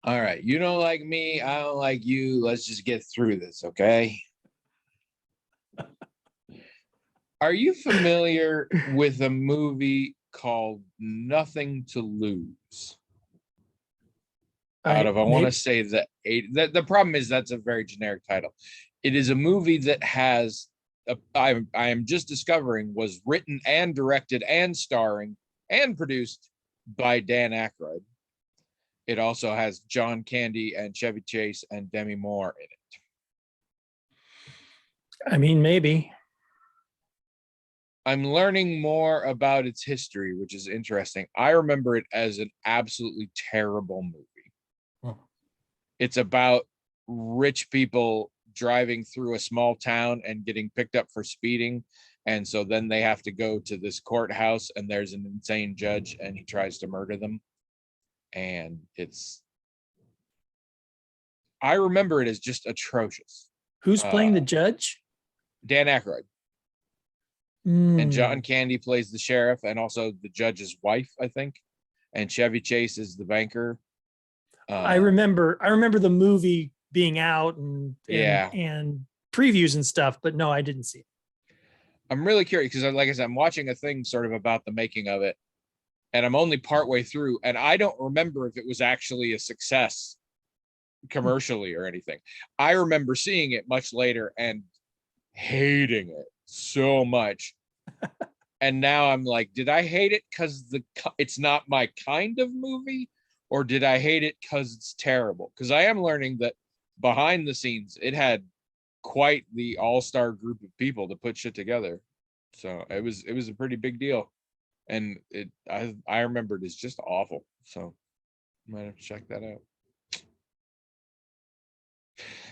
All right. You don't like me. I don't like you. Let's just get through this, okay? Are you familiar with a movie called Nothing to Lose? Out I of, I want to maybe say the problem is that's a very generic title. It is a movie that has, I am just discovering, was written and directed and starring and produced by Dan Aykroyd. It also has John Candy and Chevy Chase and Demi Moore in it. maybe. I'm learning more about its history, which is interesting. I remember it as an absolutely terrible movie. It's about rich people driving through a small town and getting picked up for speeding. And so then they have to go to this courthouse, and there's an insane judge, and he tries to murder them. And I remember it as just atrocious. Who's playing the judge? Dan Aykroyd. And John Candy plays the sheriff and also the judge's wife, I think. And Chevy Chase is the banker. I remember the movie being out Yeah. and previews and stuff, but no, I didn't see it. I'm really curious because, like I said, I'm watching a thing sort of about the making of it, and I'm only partway through, and I don't remember if it was actually a success commercially or anything. I remember seeing it much later and hating it so much. And now I'm like, did I hate it because it's not my kind of movie, or did I hate it because it's terrible? Because I am learning that behind the scenes, it had quite the all-star group of people to put shit together. So it was a pretty big deal. And I remembered it's just awful. So I might have to check that out.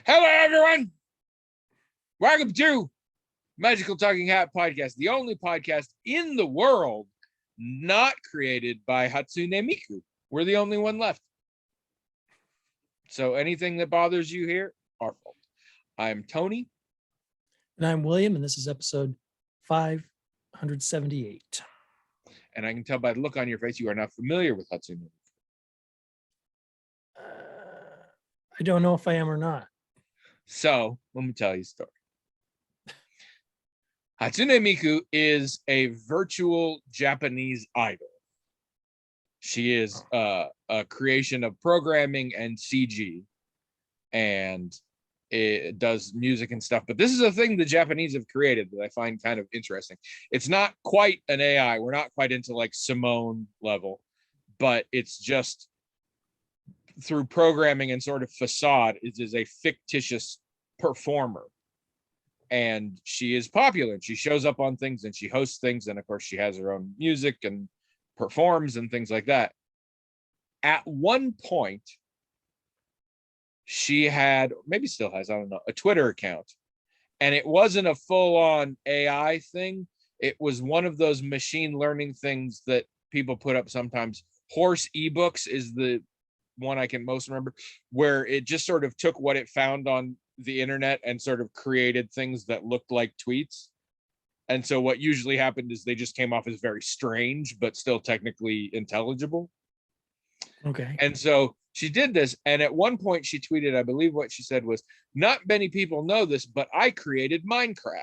Hello, everyone. Welcome to Magical Talking Hat Podcast, the only podcast in the world not created by Hatsune Miku. We're the only one left. So anything that bothers you here, our fault. I'm Tony. And I'm William, and this is episode 578. And I can tell by the look on your face you are not familiar with Hatsune Miku. I don't know if I am or not. So let me tell you a story. Hatsune Miku is a virtual Japanese idol. She is a creation of programming and CG, and it does music and stuff. But this is a thing the Japanese have created that I find kind of interesting. It's not quite an AI. We're not quite into like Simone level, but it's just through programming and sort of facade, it is a fictitious performer. And she is popular. She shows up on things and she hosts things. And of course, she has her own music and performs and things like that. At one point, she had, maybe still has, I don't know, a Twitter account. And it wasn't a full-on AI thing. It was one of those machine learning things that people put up sometimes. Horse eBooks is the one I can most remember, where it just sort of took what it found on the internet and sort of created things that looked like tweets. And so what usually happened is they just came off as very strange, but still technically intelligible. Okay. And so she did this. And at one point she tweeted, I believe what she said was, not many people know this, but I created Minecraft.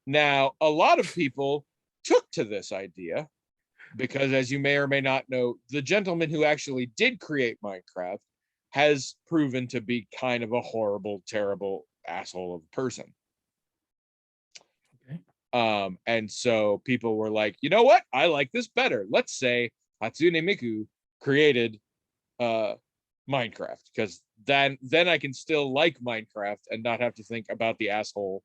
Now, a lot of people took to this idea because, as you may or may not know, the gentleman who actually did create Minecraft has proven to be kind of a horrible, terrible asshole of a person. Okay. And so people were like, you know what? I like this better. Let's say Hatsune Miku created Minecraft, because then I can still like Minecraft and not have to think about the asshole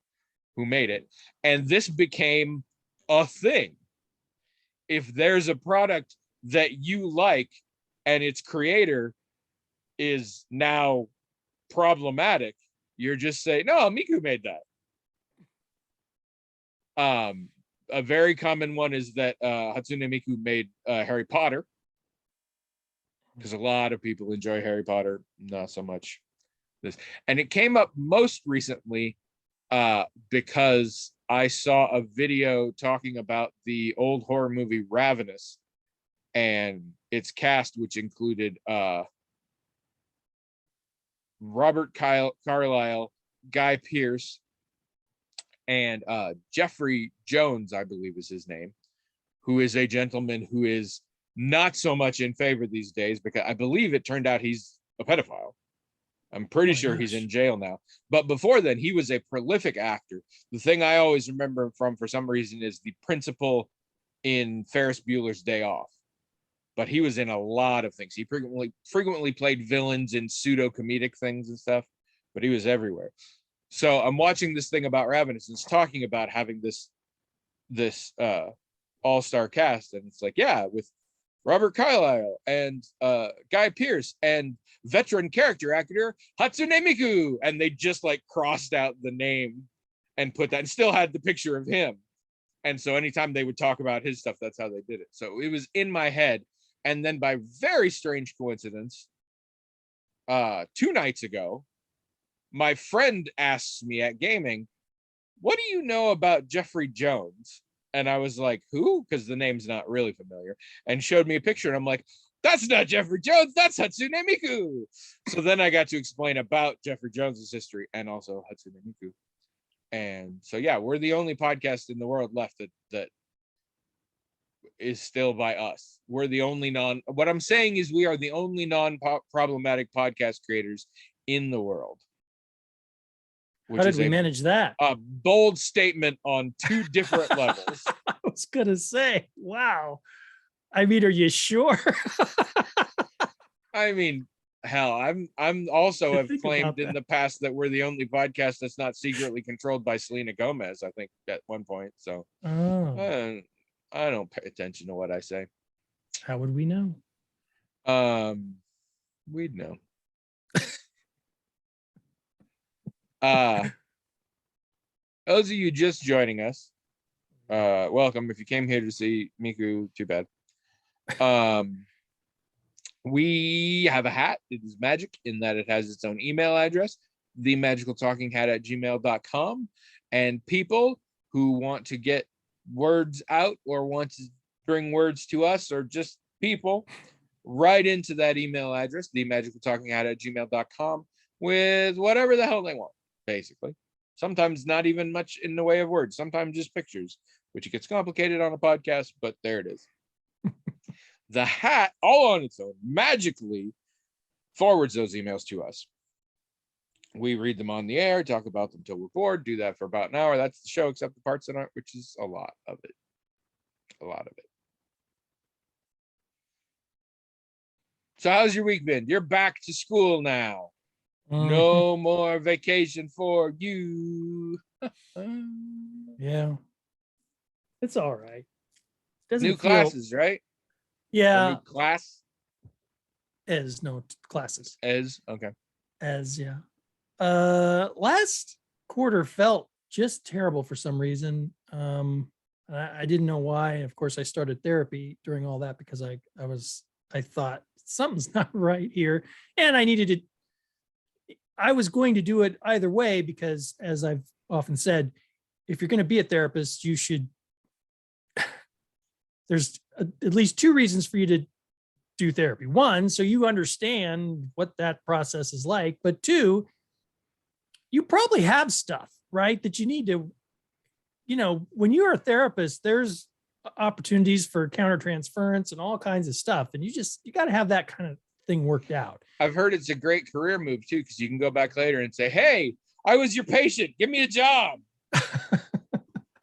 who made it. And this became a thing. If there's a product that you like and its creator is now problematic, you're just saying, no, Miku made that. A very common one is that Hatsune Miku made Harry Potter, because a lot of people enjoy Harry Potter, not so much this. And it came up most recently because I saw a video talking about the old horror movie Ravenous, and its cast, which included Robert Carlyle, Guy Pearce, and Jeffrey Jones, I believe is his name, who is a gentleman who is not so much in favor these days because I believe it turned out he's a pedophile. I'm pretty sure he's in jail now. But before then, he was a prolific actor. The thing I always remember him from, for some reason, is the principal in Ferris Bueller's Day Off. But he was in a lot of things. He frequently played villains in pseudo comedic things and stuff, but he was everywhere. So I'm watching this thing about Ravenous, and it's talking about having this all-star cast, and it's like, yeah, with Robert Carlyle and Guy Pearce and veteran character actor Hatsune Miku, and they just like crossed out the name and put that, and still had the picture of him. And so anytime they would talk about his stuff, that's how they did it. So it was in my head. And then by very strange coincidence, 2 nights ago, my friend asks me at gaming, what do you know about Jeffrey Jones? And I was like, who? Because the name's not really familiar. And showed me a picture, and I'm like, that's not Jeffrey Jones, that's Hatsune Miku. So then I got to explain about Jeffrey Jones's history and also Hatsune Miku. And so, yeah, we're the only podcast in the world left that is still by us. We're the only what I'm saying is we are the only non-problematic podcast creators in the world. How did we manage that? A bold statement on 2 different levels. I was gonna say, wow. I mean, are you sure? I mean, hell, I'm also have claimed in the past that we're the only podcast that's not secretly controlled by Selena Gomez, I think, at one point. So I don't pay attention to what I say. How would we know? We'd know. Those of you just joining us, welcome. If you came here to see Miku, too bad. We have a hat. It is magic in that it has its own email address, themagicaltalkinghat@gmail.com. And people who want to get words out or want to bring words to us, or just people, write into that email address, themagicaltalkinghat@gmail.com, with whatever the hell they want, basically. Sometimes not even much in the way of words, sometimes just pictures, which gets complicated on a podcast, but there it is. The hat, all on its own, magically forwards those emails to us. We read them on the air, talk about them till we're bored, do that for about an hour. That's the show, except the parts that aren't, which is a lot of it. A lot of it. So how's your week been? You're back to school now. No more vacation for you. Yeah. It's all right. New classes, right? Yeah. New class? Classes. Okay. Yeah. Last quarter felt just terrible for some reason. I didn't know why. Of course, I started therapy during all that because I thought something's not right here, and I was going to do it either way because, as I've often said, if you're going to be a therapist, you should. There's at least 2 reasons for you to do therapy. 1, so you understand what that process is like, but 2, you probably have stuff, right, that you need to, when you're a therapist, there's opportunities for countertransference and all kinds of stuff. And you got to have that kind of thing worked out. I've heard it's a great career move too, because you can go back later and say, hey, I was your patient, give me a job.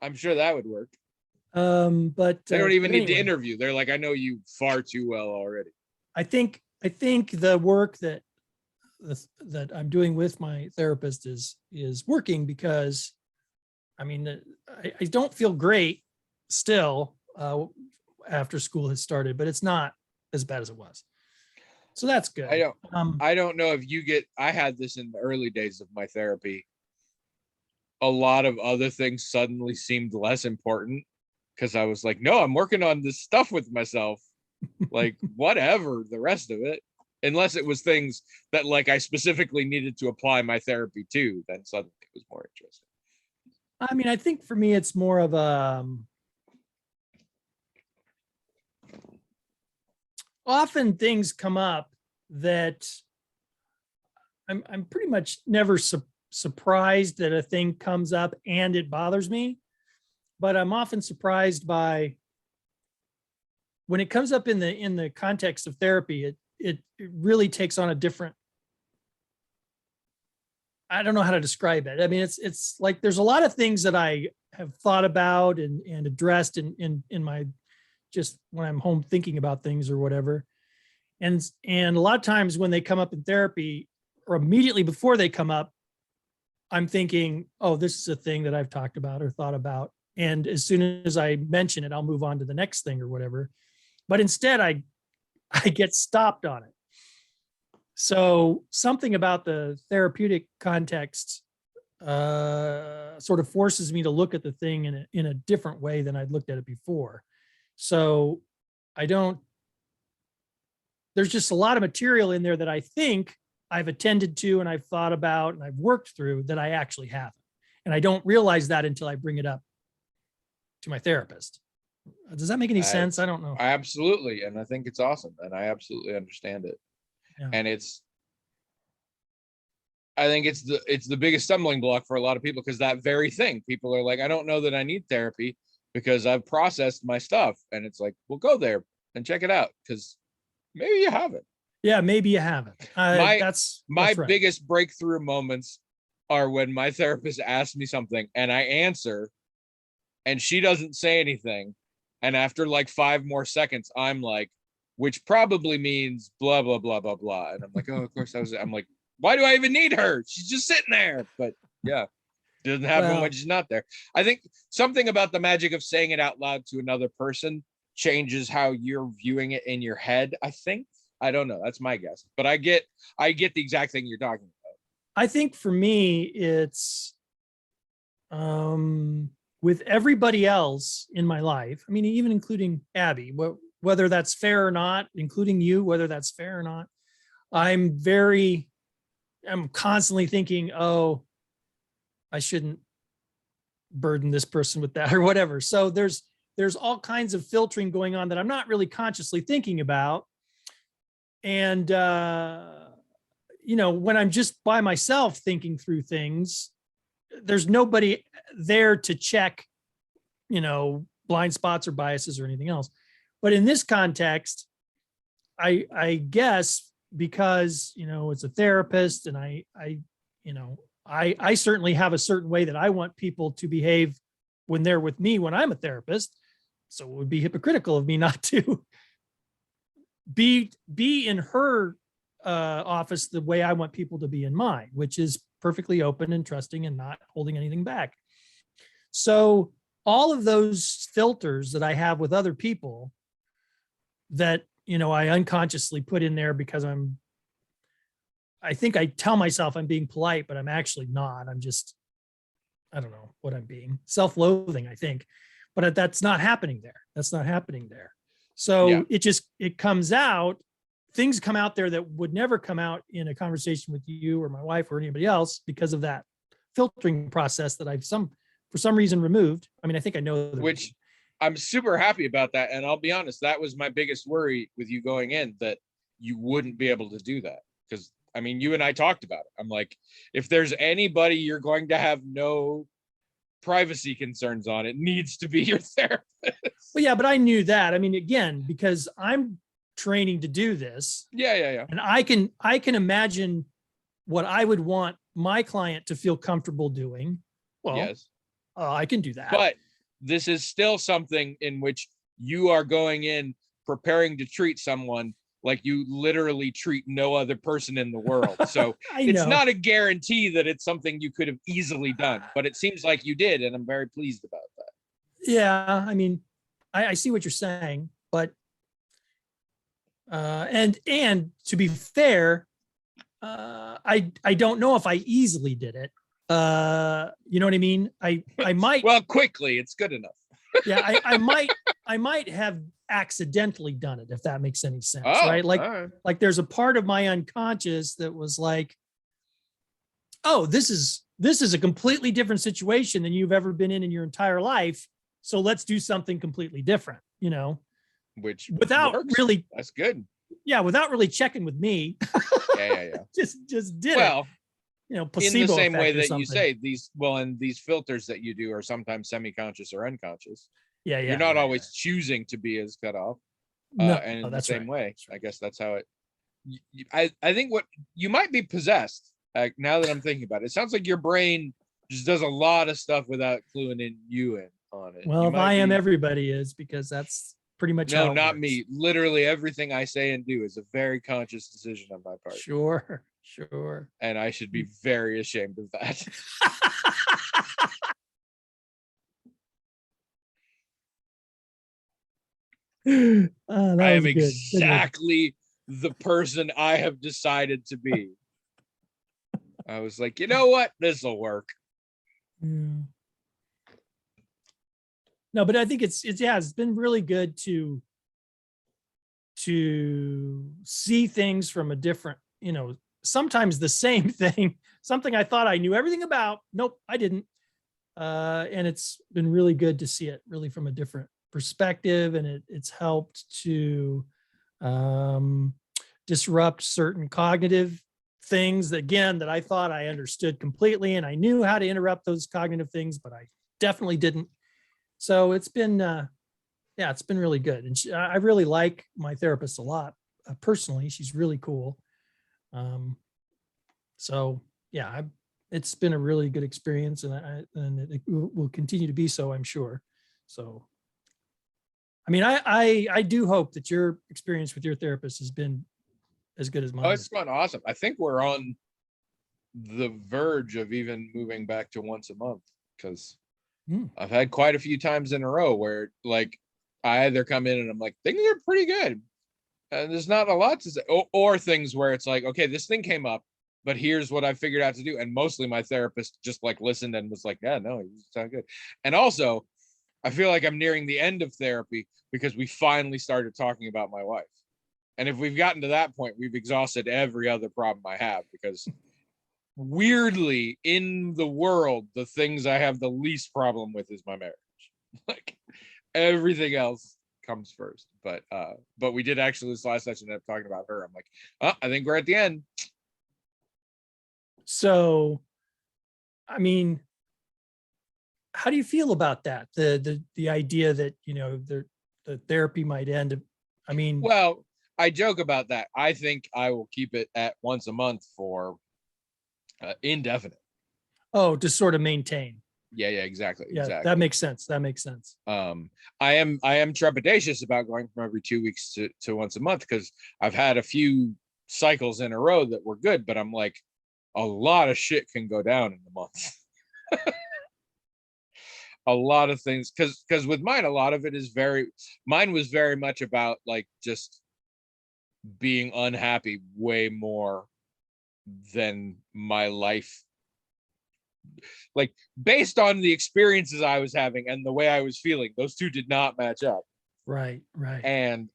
I'm sure that would work. But they don't even need to interview. They're like, I know you far too well already. I think the work that I'm doing with my therapist is working, because I mean, I don't feel great still after school has started, but it's not as bad as it was. So that's good. I don't know if I had this in the early days of my therapy. A lot of other things suddenly seemed less important because I was like, no, I'm working on this stuff with myself. Like, whatever the rest of it, unless it was things that like I specifically needed to apply my therapy to, then suddenly it was more interesting. I mean, I think for me, it's more of often things come up that I'm pretty much never surprised that a thing comes up and it bothers me, but I'm often surprised by when it comes up in the context of therapy, it really takes on a different, I don't know how to describe it. I mean, it's like there's a lot of things that I have thought about and addressed in my, just when I'm home thinking about things or whatever. And a lot of times when they come up in therapy, or immediately before they come up, I'm thinking, oh, this is a thing that I've talked about or thought about. And as soon as I mention it, I'll move on to the next thing or whatever. But instead I get stopped on it. So something about the therapeutic context sort of forces me to look at the thing in a different way than I'd looked at it before. So there's just a lot of material in there that I think I've attended to and I've thought about and I've worked through that I actually haven't. And I don't realize that until I bring it up to my therapist. Does that make any sense? I don't know. Absolutely. And I think it's awesome. And I absolutely understand it. Yeah. And I think it's the biggest stumbling block for a lot of people, because that very thing, people are like, I don't know that I need therapy because I've processed my stuff. And it's like, well, go there and check it out, because maybe you haven't. Yeah, maybe you haven't. That's right. Biggest breakthrough moments are when my therapist asks me something and I answer and she doesn't say anything. And after like 5 more seconds, I'm like, which probably means blah, blah, blah, blah, blah. And I'm like, oh, of course I'm like, why do I even need her? She's just sitting there. But yeah, it doesn't happen when she's not there. I think something about the magic of saying it out loud to another person changes how you're viewing it in your head, I think. I don't know. That's my guess. But I get the exact thing you're talking about. I think for me, it's with everybody else in my life. I mean, even including Abby, whether that's fair or not, including you, whether that's fair or not, I'm constantly thinking, oh, I shouldn't burden this person with that or whatever. So there's all kinds of filtering going on that I'm not really consciously thinking about. And, when I'm just by myself thinking through things, there's nobody there to check, blind spots or biases or anything else. But in this context, I guess because, it's a therapist and I certainly have a certain way that I want people to behave when they're with me, when I'm a therapist. So it would be hypocritical of me not to be in her office the way I want people to be in mine, which is perfectly open and trusting and not holding anything back. So all of those filters that I have with other people that, I unconsciously put in there because I think I tell myself I'm being polite, but I'm actually not. I'm just, I don't know what I'm being, self-loathing, I think, but that's not happening there. That's not happening there. So yeah. It comes out, things come out there that would never come out in a conversation with you or my wife or anybody else because of that filtering process that I've for some reason removed. I mean, I think I know which reason. I'm super happy about that. And I'll be honest, that was my biggest worry with you going in, that you wouldn't be able to do that. Because I mean, you and I talked about it. I'm like, if there's anybody you're going to have no privacy concerns on, it needs to be your therapist. Well, yeah, but I knew that. I mean, again, because I'm training to do this. Yeah. And I can imagine what I would want my client to feel comfortable doing. Well, yes, I can do that. But this is still something in which you are going in preparing to treat someone like you literally treat no other person in the world. So it's not a guarantee that it's something you could have easily done, but it seems like you did. And I'm very pleased about that. Yeah. I mean, I see what you're saying, but, and to be fair, I don't know if I easily did it. You know what I mean? I might. Well, quickly, it's good enough. Yeah. I might have accidentally done it, if that makes any sense, right? Like there's a part of my unconscious that was like, oh, this is a completely different situation than you've ever been in your entire life. So let's do something completely different, which without works. Really, that's good. yeah, without really checking with me, Yeah. just did it. Well, You know, in the placebo same way effect or that you something. say and these filters that you do are sometimes semi-conscious or unconscious. Yeah, You're yeah, not right, always right. choosing to be as cut off. No, And in the that's same right. way, That's I right. guess that's how it. I think what you might be possessed. Now that I'm thinking about it, it sounds like your brain just does a lot of stuff without cluing in you in on it. Well, You if I might am, be. everybody is, because that's pretty much No, how it not works. me. Literally everything I say and do is a very conscious decision on my part, Sure, sure. and I should be very ashamed of that. That I was am good. Good one. exactly the person I have decided to be. I was like, you know what? This will work. Yeah. No, but I think it's been really good to see things from a different, sometimes the same thing, something I thought I knew everything about. Nope, I didn't. And it's been really good to see it really from a different perspective, and it's helped to um, disrupt certain cognitive things that, again, that I thought I understood completely, and I knew how to interrupt those cognitive things, but I definitely didn't. So it's been yeah, it's been really good, and I really like my therapist a lot. Personally, she's really cool. Um, so yeah, it's been a really good experience, and it will continue to be so, I'm sure. So, I mean, I do hope that your experience with your therapist has been as good as Oh, mine it's has been. gone awesome. I think we're on the verge of even moving back to once a month because Hmm. I've had quite a few times in a row where like I either come in and I'm like, things are pretty good. And there's not a lot to say. Or things where it's like, okay, this thing came up, but here's what I figured out to do. And mostly my therapist just like listened and was like, yeah, no, you sound good. And also, I feel like I'm nearing the end of therapy because we finally started talking about my wife. And if we've gotten to that point, we've exhausted every other problem I have because weirdly in the world, the things I have the least problem with is my marriage. Like everything else comes first. But we did actually this last session end up talking about her. I'm like, oh, I think we're at the end. So, I mean, how do you feel about that? The idea that the therapy might end. I mean, Well, I joke about that. I think I will keep it at once a month for indefinite. oh, to sort of maintain. Yeah, exactly, Yeah, that exactly. makes sense. That makes sense. I am trepidatious about going from every 2 weeks to once a month because I've had a few cycles in a row that were good, but I'm like, a lot of shit can go down in a month. A lot of things because with mine, a lot of it is mine was very much about like just being unhappy way more than my life, like based on the experiences I was having and the way I was feeling, those two did not match up. Right, right. And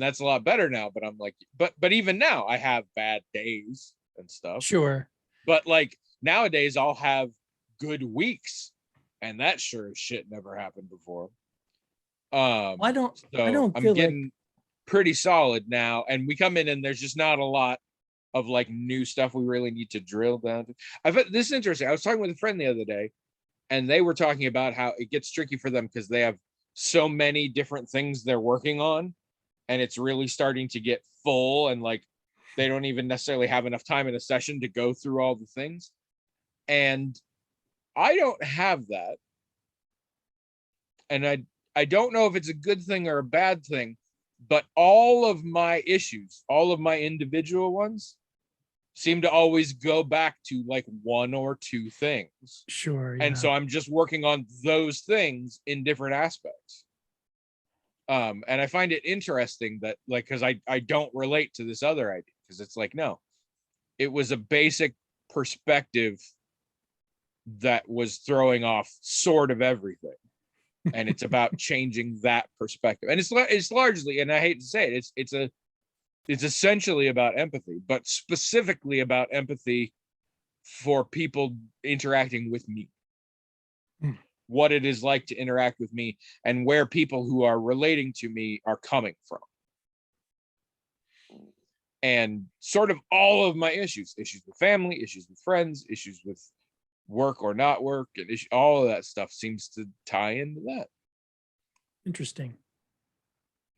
that's a lot better now, but I'm like, but even now I have bad days and stuff, Sure. but like nowadays I'll have good weeks, and that sure as shit never happened before. I don't I So don't I'm feel like getting pretty solid now, and we come in and there's just not a lot of like new stuff we really need to drill down to. This is interesting. I was talking with a friend the other day, and they were talking about how it gets tricky for them because they have so many different things they're working on, and it's really starting to get full, and like they don't even necessarily have enough time in a session to go through all the things. And I don't have that, and I don't know if it's a good thing or a bad thing, but all of my issues, all of my individual ones, seem to always go back to like one or two things. sure, And yeah. so I'm just working on those things in different aspects. And I find it interesting that like because I don't relate to this other idea because it's like, no, it was a basic perspective that was throwing off sort of everything. And it's about changing that perspective. And it's largely, and I hate to say it, it's essentially about empathy, but specifically about empathy for people interacting with me, Hmm. what it is like to interact with me, and where people who are relating to me are coming from. and sort of all of my issues with family, issues with friends, issues with work or not work, and all of that stuff seems to tie into that. Interesting.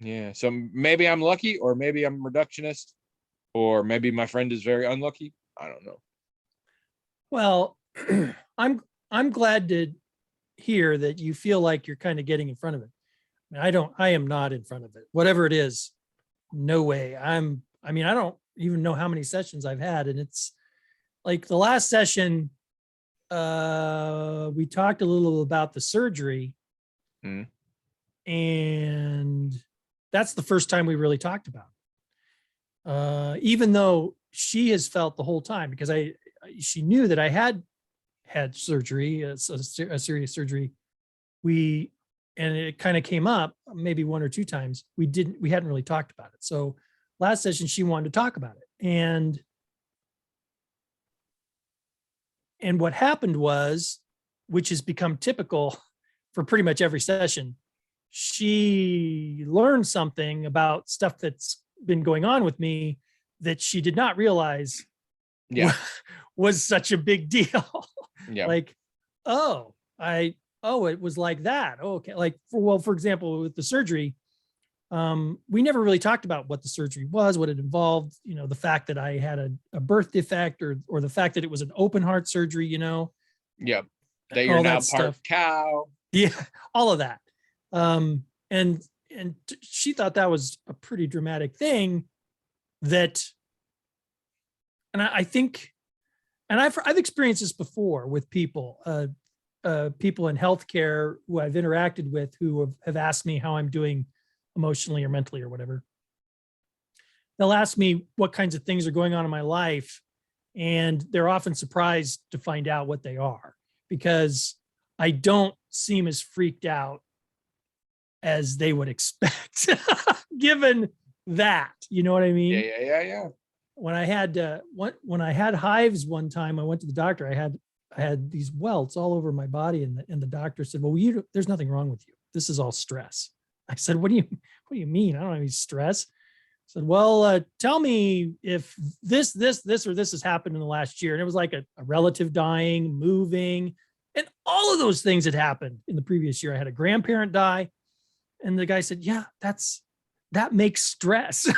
Yeah. So maybe I'm lucky, or maybe I'm reductionist, or maybe my friend is very unlucky. I don't know. Well, I'm glad to hear that you feel like you're kind of getting in front of it. I am not in front of it. Whatever it is, no way. I don't even know how many sessions I've had. And it's like the last session, we talked a little about the surgery. Mm. And that's the first time we really talked about it. Even though she has felt the whole time, because she knew that I had surgery, a serious surgery. And it kind of came up maybe one or two times. We hadn't really talked about it. So last session, she wanted to talk about it. And what happened was, which has become typical for pretty much every session, she learned something about stuff that's been going on with me that she did not realize was such a big deal. Yeah. Like, it was like that. Oh, okay. Like for example, with the surgery, we never really talked about what the surgery was, what it involved, the fact that I had a birth defect or the fact that it was an open heart surgery, Yeah. That you're now part cow. Yeah. All of that. And she thought that was a pretty dramatic thing and I think, and I've experienced this before with people, people in healthcare who I've interacted with who have asked me how I'm doing emotionally or mentally or whatever. They'll ask me what kinds of things are going on in my life, and they're often surprised to find out what they are, because I don't seem as freaked out as they would expect, given that, you know what I mean? Yeah. When I had hives one time, I went to the doctor. I had these welts all over my body, and the doctor said, "Well, there's nothing wrong with you. This is all stress." I said, "What do you mean? I don't have any stress." I said, "Well, tell me if this or this has happened in the last year." And it was like a relative dying, moving, and all of those things had happened in the previous year. I had a grandparent die, and the guy said, "Yeah, that makes stress."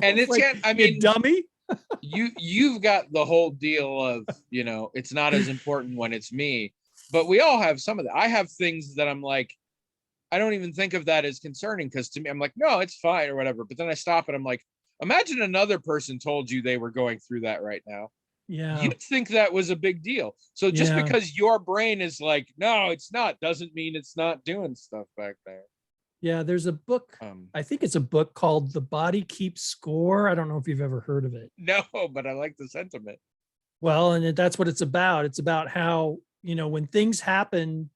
And it's like, I mean, dummy. you've got the whole deal of, it's not as important when it's me, but we all have some of that. I have things that I'm like, I don't even think of that as concerning, because to me, I'm like, no, it's fine or whatever. But then I stop and I'm like, imagine another person told you they were going through that right now. Yeah. You'd think that was a big deal. So just because your brain is like, no, it's not, doesn't mean it's not doing stuff back there. Yeah, there's a book. I think it's a book called The Body Keeps Score. I don't know if you've ever heard of it. No, but I like the sentiment. Well, and that's what it's about. It's about how, when things happen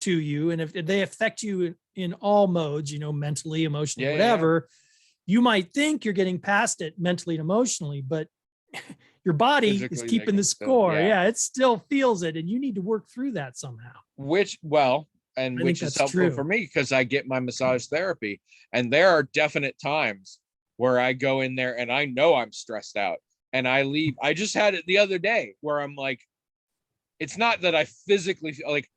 to you, and if they affect you in all modes, mentally, emotionally, whatever, you might think you're getting past it mentally and emotionally, but your body is keeping the score. It still feels it, and you need to work through that somehow. Which is helpful for me, because I get my massage therapy, and there are definite times where I go in there and I know I'm stressed out and I leave. I just had it the other day where I'm like, it's not that I physically feel like,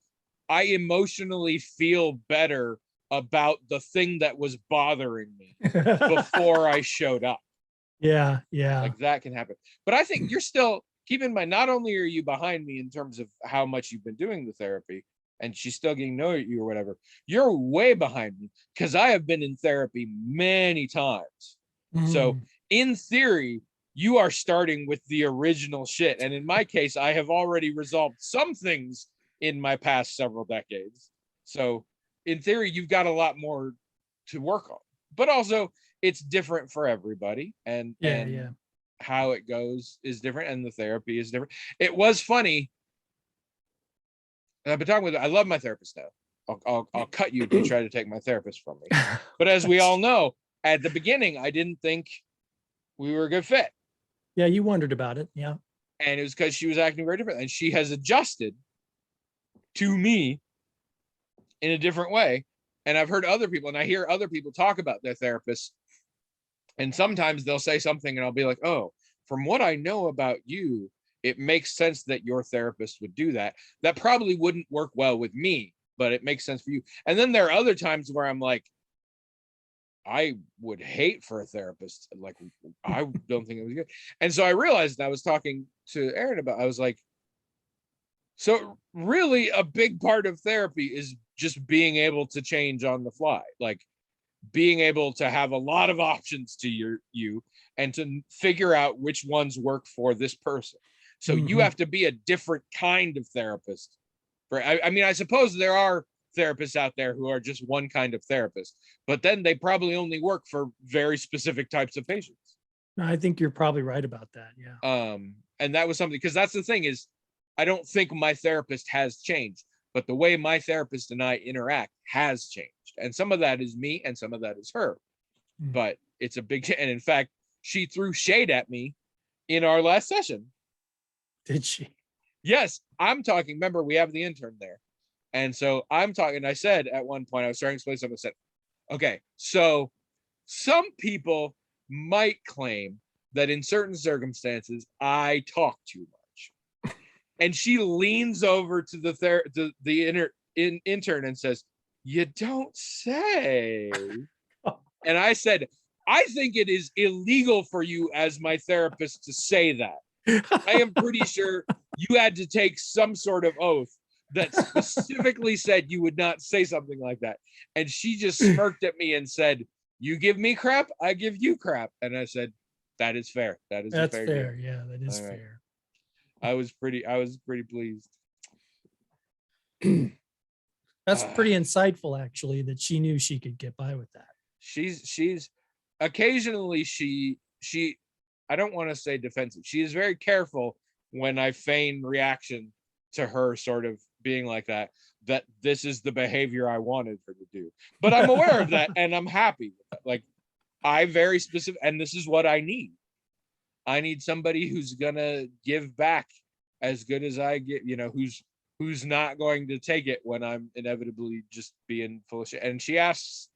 I emotionally feel better about the thing that was bothering me before I showed up. Yeah. Like that can happen. But I think you're still, keep in mind, not only are you behind me in terms of how much you've been doing the therapy, and she's still getting to know you or whatever, you're way behind me, because I have been in therapy many times. So in theory, you are starting with the original shit. And in my case, I have already resolved some things in my past several decades. So in theory, you've got a lot more to work on, but also it's different for everybody. And how it goes is different, and the therapy is different. It was funny. And I've been talking with, I love my therapist now. I'll cut you if you try to take my therapist from me. But as we all know, at the beginning, I didn't think we were a good fit. Yeah, you wondered about it. Yeah. And it was because she was acting very different, and she has adjusted to me in a different way. And I've heard other people, and I hear other people talk about their therapists, And sometimes they'll say something and I'll be like, oh, from what I know about you, it makes sense that your therapist would do that. That probably wouldn't work well with me, but it makes sense for you. And then there are other times where I'm like, I would hate for a therapist. Like, I don't think it was good. And so I realized, I was talking to Aaron about, I was like, so really a big part of therapy is just being able to change on the fly. Like, being able to have a lot of options to you and to figure out which ones work for this person. So you have to be a different kind of therapist. I mean, I suppose there are therapists out there who are just one kind of therapist, but then they probably only work for very specific types of patients. I think you're probably right about that. Yeah. And that was something, because that's the thing is, I don't think my therapist has changed, but the way my therapist and I interact has changed. And some of that is me and some of that is her. But it's a big, and in fact, she threw shade at me in our last session. Did she? Yes, I'm talking. Remember, we have the intern there. And so I'm talking. I said at one point, I was starting to explain something. I said, okay, so some people might claim that in certain circumstances, I talk too much. And she leans over to the intern and says, you don't say. And I said, I think it is illegal for you as my therapist to say that. I am pretty sure you had to take some sort of oath that specifically said you would not say something like that. And she just smirked at me and said, you give me crap, I give you crap. And I said, that is fair. That's fair. Yeah, that is fair. I was pretty pleased. That's pretty insightful, actually, that she knew she could get by with that. She's occasionally she I don't want to say defensive. She is very careful when I feign reaction to her sort of being like that this is the behavior I wanted her to do. But I'm aware of that and I'm happy with that. Like, I very specific, and this is what I need. I need somebody who's gonna give back as good as I get, who's not going to take it when I'm inevitably just being full of shit. And she asks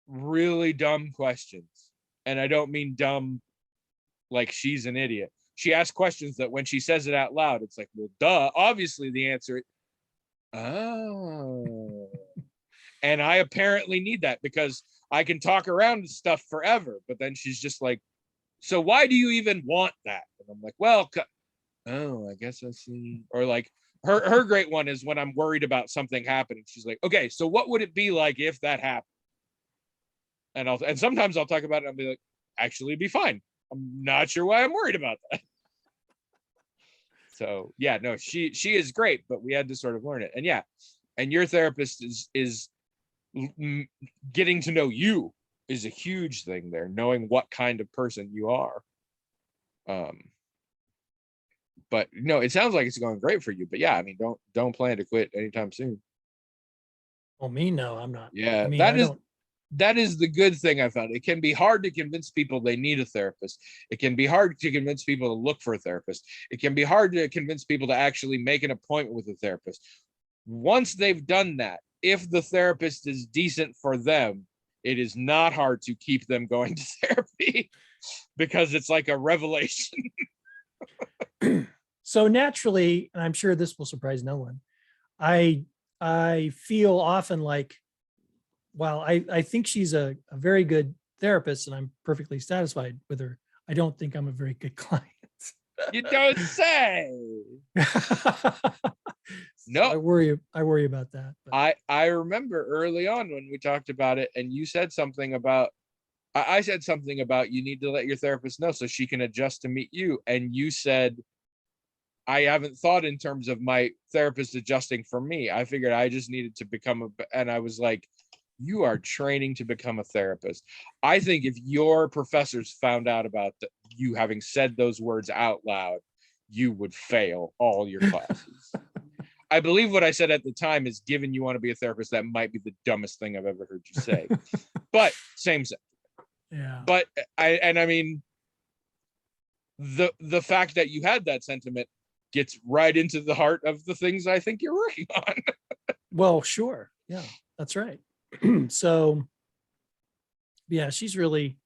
really dumb questions. And I don't mean dumb like she's an idiot. She asks questions that when she says it out loud, it's like, well, duh, obviously the answer. Oh. And I apparently need that because I can talk around stuff forever. But then she's just like, so why do you even want that? And I'm like, well, I guess I see. Or like her great one is when I'm worried about something happening. She's like, okay, so what would it be like if that happened? And sometimes I'll talk about it and I'll be like, actually it'd be fine. I'm not sure why I'm worried about that. So yeah, no, she is great, but we had to sort of learn it. And yeah, and your therapist is getting to know you is a huge thing there, knowing what kind of person you are. But no, it sounds like it's going great for you. But yeah, I mean, don't plan to quit anytime soon. Well, me, no, I'm not. Yeah, I mean, that is the good thing I found. It can be hard to convince people they need a therapist. It can be hard to convince people to look for a therapist. It can be hard to convince people to actually make an appointment with a therapist. Once they've done that, if the therapist is decent for them, it is not hard to keep them going to therapy because it's like a revelation. So naturally, and I'm sure this will surprise no one, I feel often like, while I think she's a very good therapist and I'm perfectly satisfied with her, I don't think I'm a very good client. You don't say. No, I worry about that. But I remember early on when we talked about it, and you said something about, I said something about you need to let your therapist know so she can adjust to meet you, and you said, I haven't thought in terms of my therapist adjusting for me. I figured I just needed to become and I was like, you are training to become a therapist. I think if your professors found out about you having said those words out loud, you would fail all your classes. I believe what I said at the time is, given you want to be a therapist, that might be the dumbest thing I've ever heard you say. But same. Yeah. But I mean, the fact that you had that sentiment gets right into the heart of the things I think you're working on. Well, sure. Yeah, that's right. So yeah, she's really,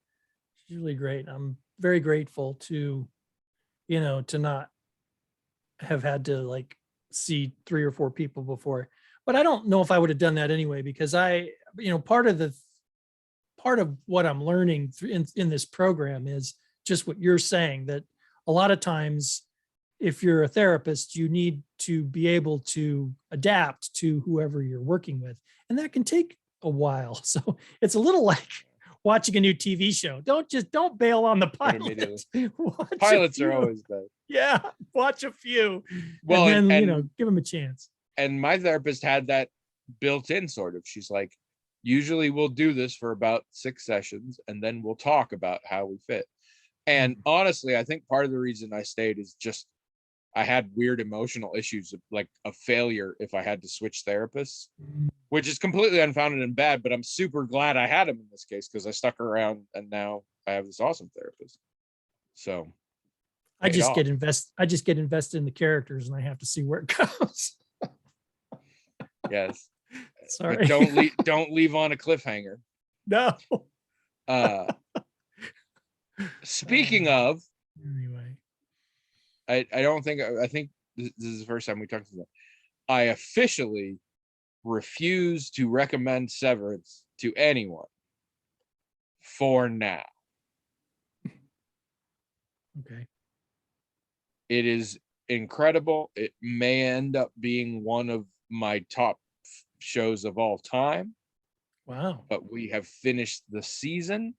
usually great. I'm very grateful to, to not have had to like see 3 or 4 people before. But I don't know if I would have done that anyway, because part of what I'm learning in this program is just what you're saying, that a lot of times if you're a therapist, you need to be able to adapt to whoever you're working with. And that can take a while. So it's a little like watching a new TV show. Don't bail on the pilot. Watch a Pilots are few. always bad. Yeah, watch a few. Well, and then, and give them a chance. and my therapist had that built in sort of. She's like, usually we'll do this for about 6 sessions and then we'll talk about how we fit. And honestly, I think part of the reason I stayed is just I had weird emotional issues, like a failure if I had to switch therapists, which is completely unfounded and bad, but I'm super glad I had him in this case because I stuck around and now I have this awesome therapist. So I just get invested in the characters and I have to see where it goes. yes. Sorry. But don't leave on a cliffhanger. No. Speaking of, Anyway. I think this is the first time we talked about. I officially refuse to recommend Severance to anyone for now. Okay. It is incredible. It may end up being one of my top shows of all time. Wow. But we have finished the season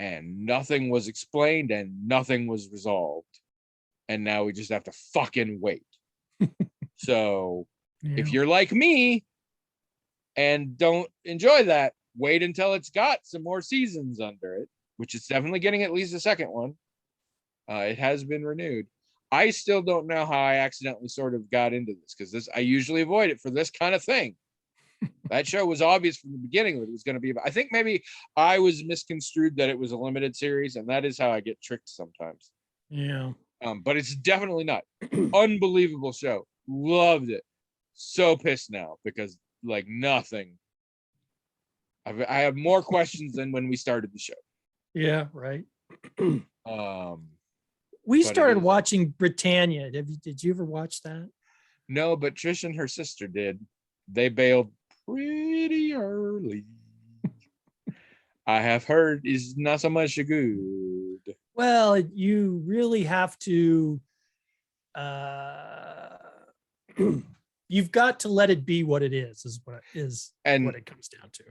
and nothing was explained and nothing was resolved. And now we just have to fucking wait. So if you're like me and don't enjoy that, wait until it's got some more seasons under it, which is definitely getting at least a second one. It has been renewed. I still don't know how I accidentally sort of got into this because I usually avoid it for this kind of thing. That show was obvious from the beginning that it was going to be about. I think maybe I was misconstrued that it was a limited series, and that is how I get tricked sometimes. Yeah. But it's definitely not. Unbelievable show. Loved it. So pissed now because like nothing. I have more questions than when we started the show. Yeah, right. We but started watching Britannia. Did you ever watch that? No, but Trish and her sister did. They bailed pretty early. I have heard is not so much good. Well, you really have to you've got to let it be what it is what it comes down to.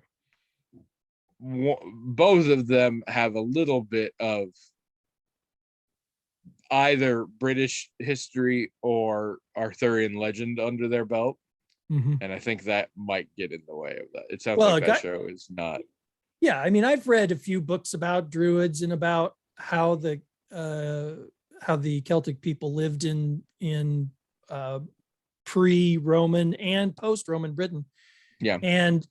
Both of them have a little bit of either British history or Arthurian legend under their belt. Mm-hmm. And I think that might get in the way of that. It sounds like that show is not. Yeah, I mean, I've read a few books about Druids and about how the Celtic people lived in pre-Roman and post-Roman Britain. Yeah. And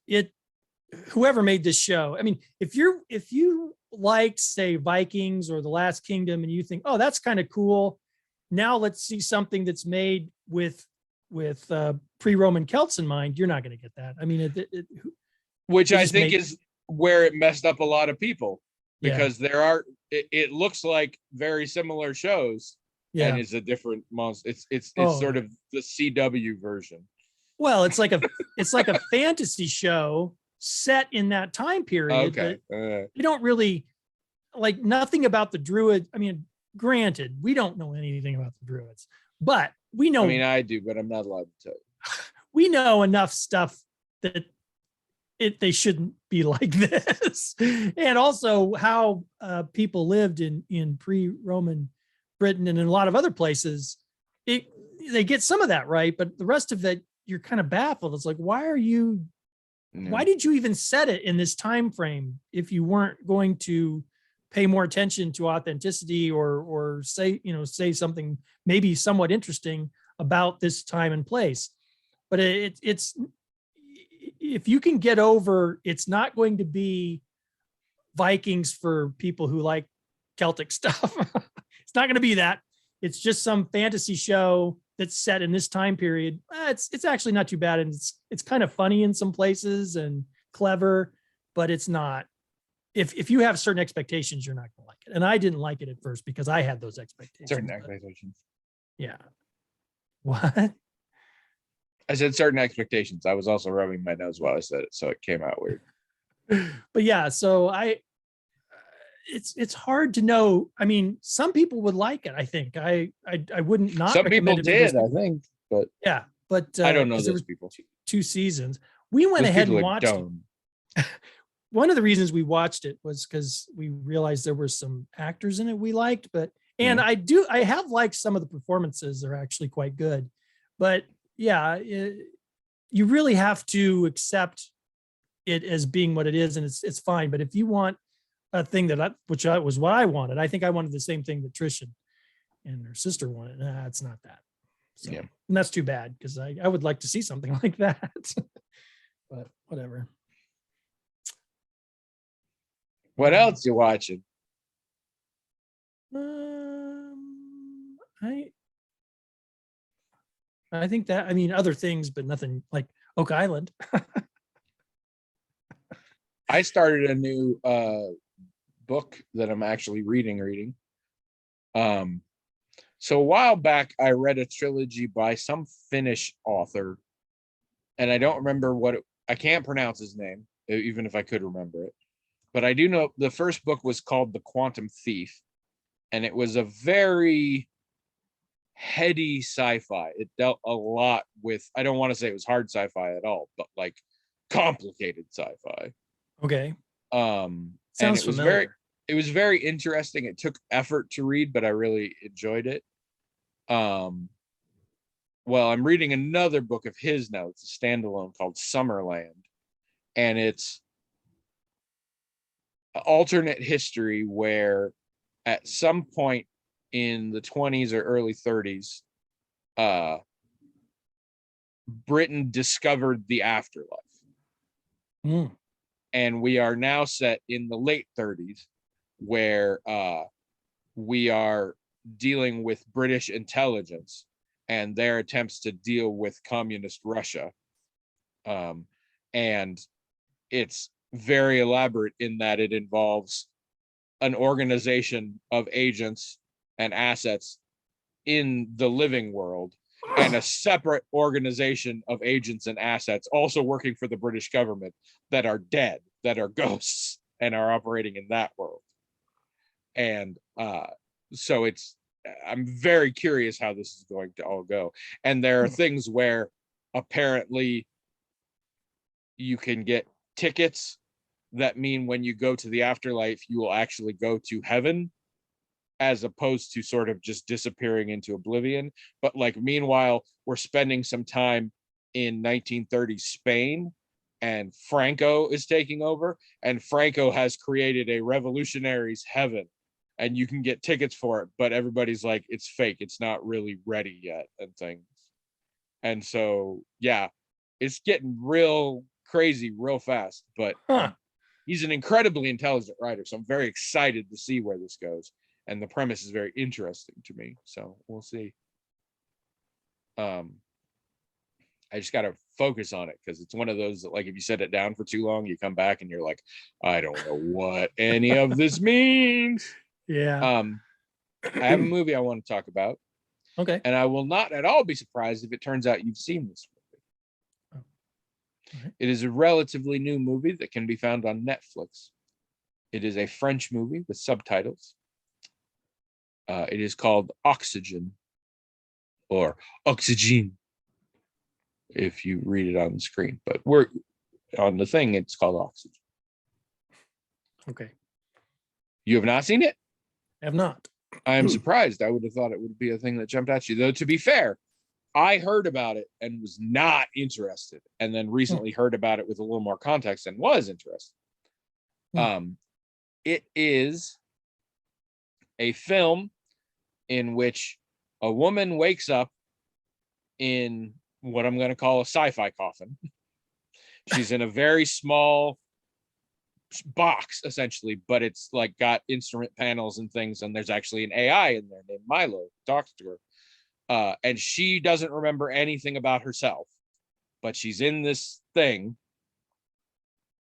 whoever made this show, I mean, if you liked, say, Vikings or The Last Kingdom and you think, oh, that's kind of cool, now let's see something that's made with pre-Roman Celts in mind, you're not going to get that. I mean, which I think is where it messed up a lot of people, because it looks like very similar shows, and it's a different monster. It's sort of the CW version. Well, it's like a fantasy show set in that time period. Okay. You don't really like nothing about the Druid. I mean, granted, we don't know anything about the Druids, but we know. I mean, I do, but I'm not allowed to tell you. We know enough stuff that they shouldn't be like this, and also how people lived in pre-Roman Britain and in a lot of other places. They get some of that right, but the rest of that you're kind of baffled. It's like, why did you even set it in this time frame if you weren't going to pay more attention to authenticity or say something maybe somewhat interesting about this time and place? But it's if you can get over, it's not going to be Vikings for people who like Celtic stuff. It's not going to be that. It's just some fantasy show that's set in this time period. It's actually not too bad, and it's kind of funny in some places and clever, but it's not if you have certain expectations, you're not going to like it. And I didn't like it at first because I had those expectations. Certain but expectations. yeah. What? I said certain expectations. I was also rubbing my nose while I said it, so it came out weird. But yeah, so it's hard to know. I mean, some people would like it. I think I wouldn't not Some people recommend it. because did, I think, but Yeah, but I don't know 'cause there those were people. two seasons. We went Those ahead people and are watched it. dumb. One of the reasons we watched it was because we realized there were some actors in it we liked, but and I have liked some of the performances. They're actually quite good. But yeah, you really have to accept it as being what it is, and it's fine. But if you want a thing which was what I wanted, I think I wanted the same thing that Trish and her sister wanted. Nah, it's not that. So, Yeah. and that's too bad because I would like to see something like that. But whatever. What else you watching? I think that, I mean, other things, but nothing like Oak Island. I started a new book that I'm actually reading. So a while back, I read a trilogy by some Finnish author, and I don't remember I can't pronounce his name, even if I could remember it. But I do know the first book was called The Quantum Thief, and it was a very heady sci-fi. It dealt a lot with, I don't want to say it was hard sci-fi at all, but like complicated sci-fi. Okay. And Sounds familiar. it was very interesting. It took effort to read, but I really enjoyed it. Well, I'm reading another book of his now. It's a standalone called Summerland, and it's alternate history where at some point in the 20s or early 30s, Britain discovered the afterlife. And we are now set in the late 30s where we are dealing with British intelligence and their attempts to deal with communist Russia. And it's very elaborate in that it involves an organization of agents and assets in the living world and a separate organization of agents and assets also working for the British government that are dead, that are ghosts, and are operating in that world. And so I'm very curious how this is going to all go. And there are things where apparently you can get tickets that mean when you go to the afterlife, you will actually go to heaven, as opposed to sort of just disappearing into oblivion. But like, meanwhile, we're spending some time in 1930s Spain, and Franco is taking over, and Franco has created a revolutionary's heaven, and you can get tickets for it, but everybody's like, it's fake, it's not really ready yet, and things. And so, yeah, it's getting real crazy real fast, but he's an incredibly intelligent writer, so I'm very excited to see where this goes. And the premise is very interesting to me, so we'll see. I just got to focus on it because it's one of those that, like, if you set it down for too long, you come back and you're like, I don't know what any of this means. Yeah. I have a movie I want to talk about. Okay. And I will not at all be surprised if it turns out you've seen this movie. Right. It is a relatively new movie that can be found on Netflix. It is a French movie with subtitles. It is called Oxygen, or Oxygen, if you read it on the screen. But we're on the thing, it's called Oxygen. Okay. You have not seen it? I have not. I am surprised. I would have thought it would be a thing that jumped at you. Though, to be fair, I heard about it and was not interested, and then recently heard about it with a little more context and was interested. It is a film in which a woman wakes up in what I'm going to call a sci-fi coffin. She's in a very small box, essentially, but it's like got instrument panels and things, and there's actually an AI in there named Milo, talks to her. And she doesn't remember anything about herself, but she's in this thing,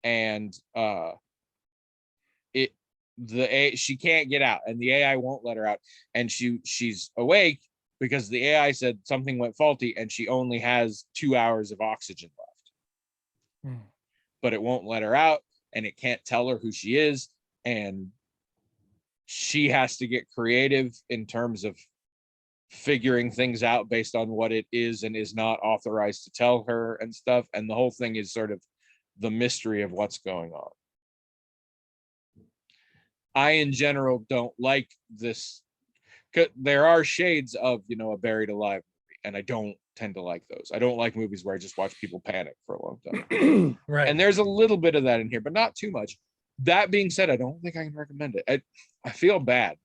and she can't get out, and the AI won't let her out, and she's awake because the AI said something went faulty, and she only has 2 hours of oxygen left. But it won't let her out, and it can't tell her who she is, and she has to get creative in terms of figuring things out based on what it is and is not authorized to tell her and stuff. And the whole thing is sort of the mystery of what's going on. I, in general, don't like this. There are shades of, a Buried Alive movie, and I don't tend to like those. I don't like movies where I just watch people panic for a long time. Right. And there's a little bit of that in here, but not too much. That being said, I don't think I can recommend it. I feel bad.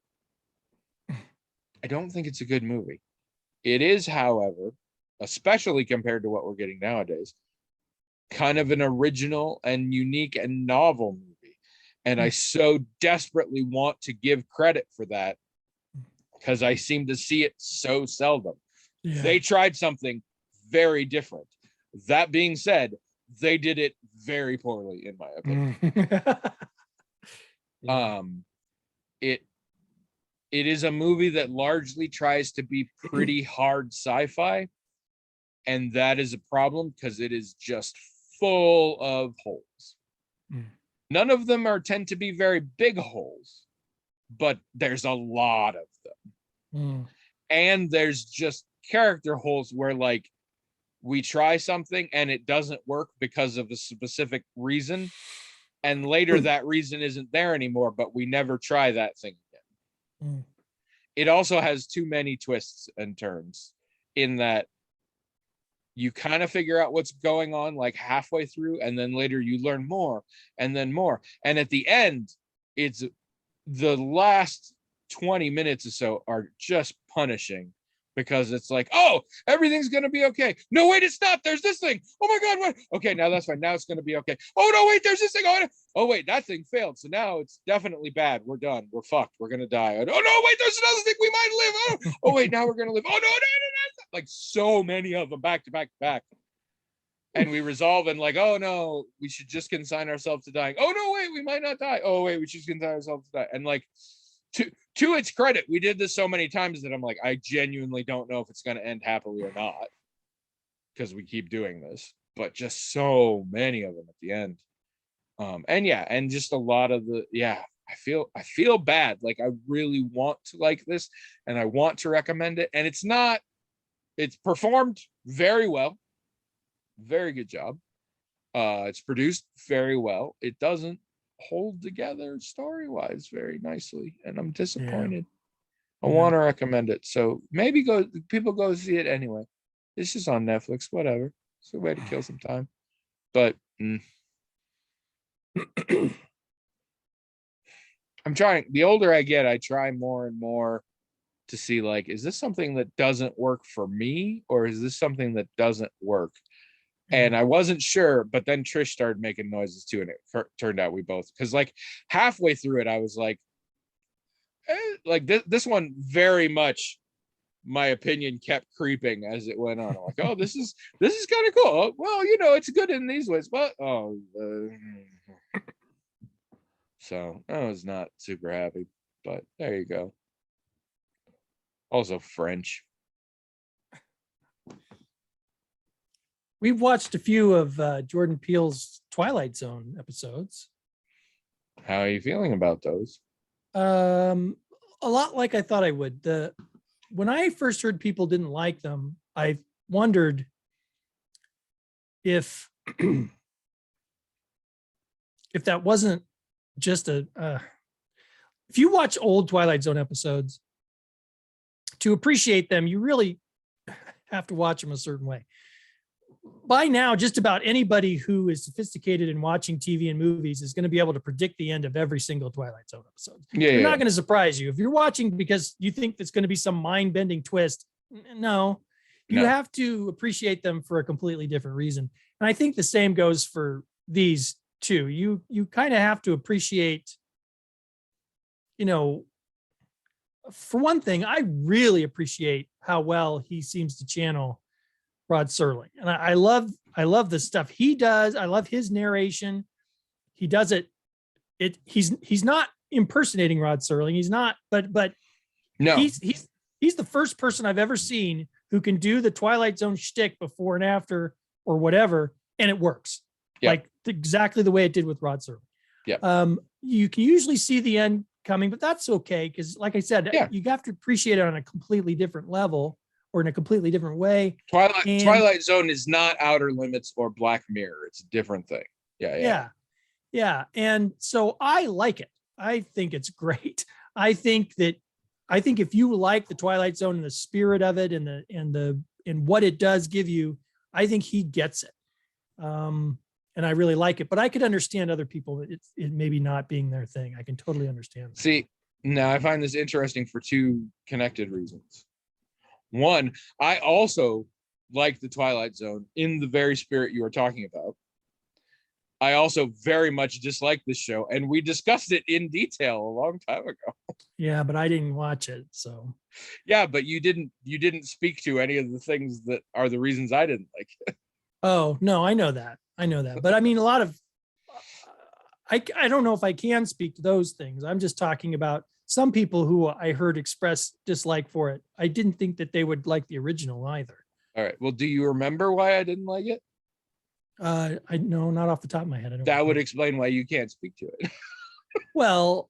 I don't think it's a good movie. It is, however, especially compared to what we're getting nowadays, kind of an original and unique and novel movie. And I so desperately want to give credit for that because I seem to see it so seldom. Yeah. They tried something very different. That being said, they did it very poorly, in my opinion. Yeah. It is a movie that largely tries to be pretty hard sci-fi, and that is a problem because it is just full of holes. None of them tend to be very big holes, but there's a lot of them. And there's just character holes where, like, we try something and it doesn't work because of a specific reason, and later that reason isn't there anymore, but we never try that thing again. It also has too many twists and turns in that you kind of figure out what's going on like halfway through, and then later you learn more and then more. And at the end, it's the last 20 minutes or so are just punishing, because it's like, oh, everything's going to be okay. No, wait, it's not. There's this thing. Oh my God. What? Okay, now that's fine. Now it's going to be okay. Oh no, wait, there's this thing. Oh wait, that thing failed. So now it's definitely bad. We're done. We're fucked. We're going to die. Oh no, wait, there's another thing. We might live. Oh wait, now we're going to live. Oh no. Like so many of them back to back to back. And we resolve and like, oh no, we should just consign ourselves to dying. Oh no, wait, we might not die. Oh wait, we should consign ourselves to die. And like, to its credit, we did this so many times that I'm like, I genuinely don't know if it's going to end happily or not, because we keep doing this. But just so many of them at the end. And just a lot of I feel bad. Like, I really want to like this and I want to recommend it. And it's performed very well. Very good job. It's produced very well. It doesn't hold together story-wise very nicely, and I'm disappointed. I want to recommend it, so maybe people go see it anyway. It's just on Netflix, whatever. It's a way to kill some time. But I'm trying. The older I get, I try more and more to see, like, is this something that doesn't work for me, or is this something that doesn't work? And I wasn't sure, but then Trish started making noises too, and it turned out we both, because like halfway through it, I was like, this one very much, my opinion kept creeping as it went on. I'm like, oh, this is kind of cool. Oh, well, it's good in these ways, but so I was not super happy, but there you go. Also French. We've watched a few of Jordan Peele's Twilight Zone episodes. How are you feeling about those? A lot like I thought I would. When I first heard people didn't like them, I wondered if that wasn't just if you watch old Twilight Zone episodes, to appreciate them, you really have to watch them a certain way. By now, just about anybody who is sophisticated in watching TV and movies is going to be able to predict the end of every single Twilight Zone episode. They're not going to surprise you. If you're watching because you think there's going to be some mind-bending twist, no. You have to appreciate them for a completely different reason. And I think the same goes for these two. You kind of have to appreciate, for one thing, I really appreciate how well he seems to channel Rod Serling. And I love the stuff he does. I love his narration. He does it. He's not impersonating Rod Serling. He's not, but No, he's the first person I've ever seen who can do the Twilight Zone shtick before and after or whatever, and it works. Yeah. Like exactly the way it did with Rod Serling. Yeah. You can usually see the end coming, but that's okay because, like I said, Yeah. you have to appreciate it on a completely different level or in a completely different way. Twilight Zone is not Outer Limits or Black Mirror. It's a different thing. Yeah. And so I like it. I think it's great. I think if you like the Twilight Zone and the spirit of it and what it does give you, I think he gets it. And I really like it, but I could understand other people it maybe not being their thing. I can totally understand that. See, now I find this interesting for two connected reasons. One, I also like the Twilight Zone in the very spirit you were talking about. I also very much dislike this show, and we discussed it in detail a long time ago. Yeah, but I didn't watch it, so. Yeah, but you didn't speak to any of the things that are the reasons I didn't like it. Oh, no, I know that. But I mean, a lot of, I don't know if I can speak to those things. I'm just talking about some people who I heard express dislike for it. I didn't think that they would like the original either. All right. Well, do you remember why I didn't like it? I know, not off the top of my head. I don't That would recall. explain why you can't speak to it. Well,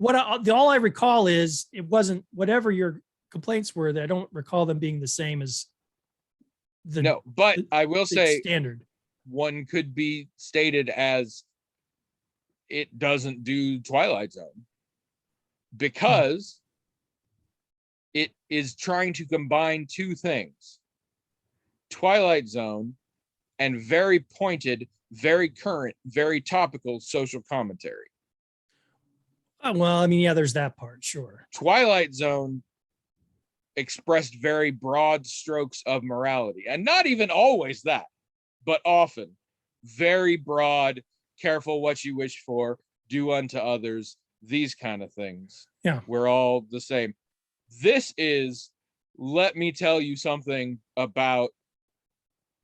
all I recall is it wasn't whatever your complaints were. That I don't recall them being the same as the No, but I will the say standard. one could be stated as it doesn't do Twilight Zone because it is trying to combine two things: Twilight Zone and very pointed, very current, very topical social commentary. Well, I mean, yeah, there's that part, sure. Twilight Zone expressed very broad strokes of morality, and not even always that, but often very broad, careful what you wish for, do unto others, these kind of things. Yeah. We're all the same. This is, let me tell you something about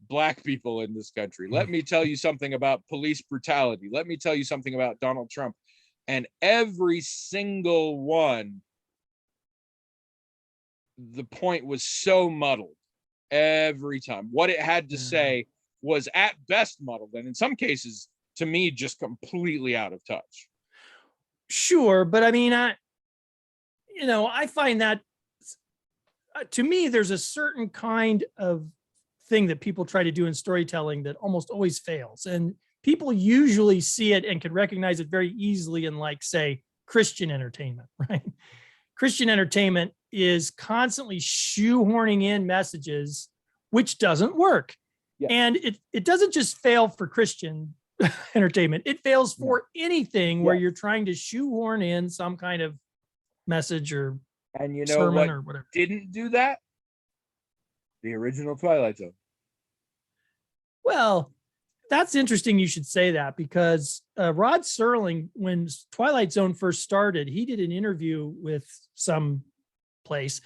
Black people in this country. Let me tell you something about police brutality. Let me tell you something about Donald Trump. And every single one, the point was so muddled every time. What it had to say was at best muddled, and in some cases, to me, just completely out of touch. Sure, but I mean, I find that to me, there's a certain kind of thing that people try to do in storytelling that almost always fails. And people usually see it and can recognize it very easily in, like, say, Christian entertainment, right? Christian entertainment is constantly shoehorning in messages, which doesn't work. Yeah. And it doesn't just fail for Christian entertainment. It fails for anything where you're trying to shoehorn in some kind of message or And you know sermon what or whatever. didn't do that? The original Twilight Zone. Well, that's interesting you should say that, because Rod Serling, when Twilight Zone first started, he did an interview with some place,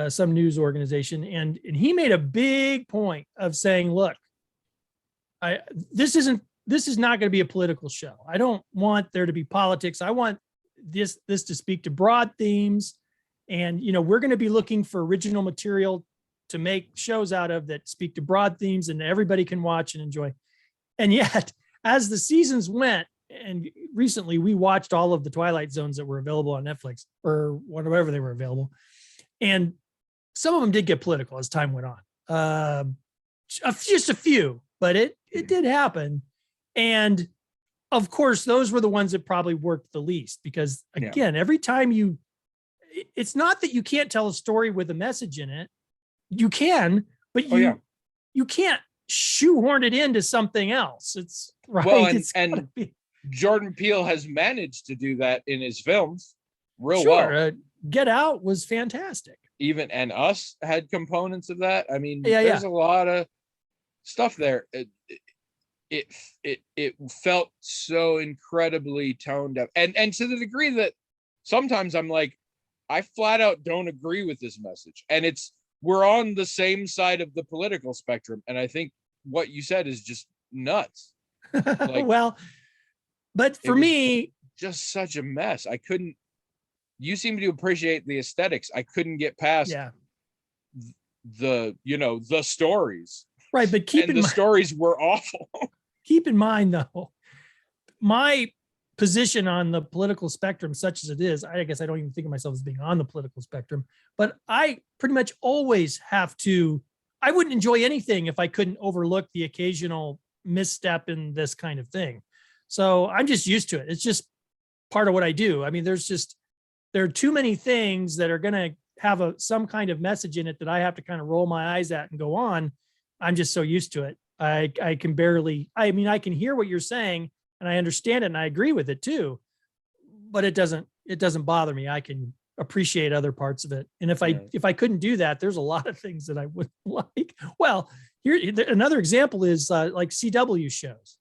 some news organization, and he made a big point of saying, look, this is not going to be a political show. I don't want there to be politics. I want this to speak to broad themes, and we're going to be looking for original material to make shows out of that speak to broad themes and everybody can watch and enjoy. And yet, as the seasons went, and recently we watched all of the Twilight Zones that were available on Netflix or whatever they were available, and some of them did get political as time went on. Just a few, but it did happen. And of course, those were the ones that probably worked the least, because again, every time it's not that you can't tell a story with a message in it. You can, but you can't shoehorn it into something else. It's right. Well, and Jordan Peele has managed to do that in his films real well. Get Out was fantastic. Even and Us had components of that. I mean, there's a lot of stuff there. It felt so incredibly toned up, and to the degree that sometimes I'm like, I flat out don't agree with this message, and we're on the same side of the political spectrum, and I think what you said is just nuts. Well, but for me, just such a mess. I couldn't. You seem to appreciate the aesthetics. I couldn't get past Yeah. the stories, Right. But and the stories were awful. keep in mind though, my position on the political spectrum, such as it is, I guess I don't even think of myself as being on the political spectrum, but I pretty much always have to, I wouldn't enjoy anything if I couldn't overlook the occasional misstep in this kind of thing. So I'm just used to it. It's just part of what I do. I mean, there are too many things that are going to have some kind of message in it that I have to kind of roll my eyes at and go on. I'm just so used to it. I can barely, I mean, I can hear what you're saying and I understand it and I agree with it too, but it doesn't bother me. I can appreciate other parts of it. And if I couldn't do that, there's a lot of things that I would like. Well, here, another example is like CW shows.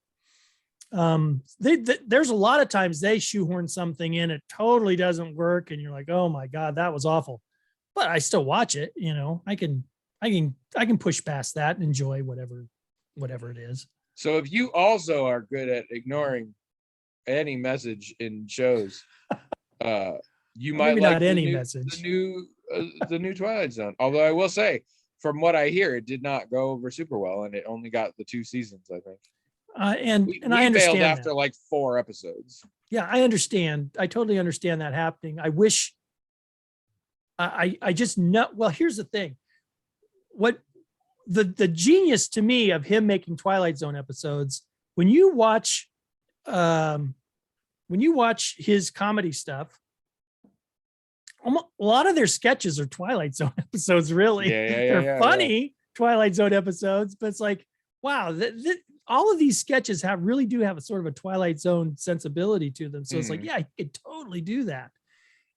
There's a lot of times they shoehorn something in, it totally doesn't work. And you're like, oh my God, that was awful. But I still watch it. I can push past that and enjoy whatever it is. So if you also are good at ignoring any message in shows, you might maybe like not any message. The new Twilight Zone. Although I will say, from what I hear, it did not go over super well, and it only got the 2 seasons, I think. And we I understand failed after that. like 4 episodes. Yeah, I understand. I totally understand that happening. I wish I just know. Well, here's the thing. What the genius to me of him making Twilight Zone episodes, when you watch his comedy stuff, a lot of their sketches are Twilight Zone episodes, really. They're funny Twilight Zone episodes, but it's like, wow, all of these sketches really do have a sort of a Twilight Zone sensibility to them. So it's like, yeah, he could totally do that.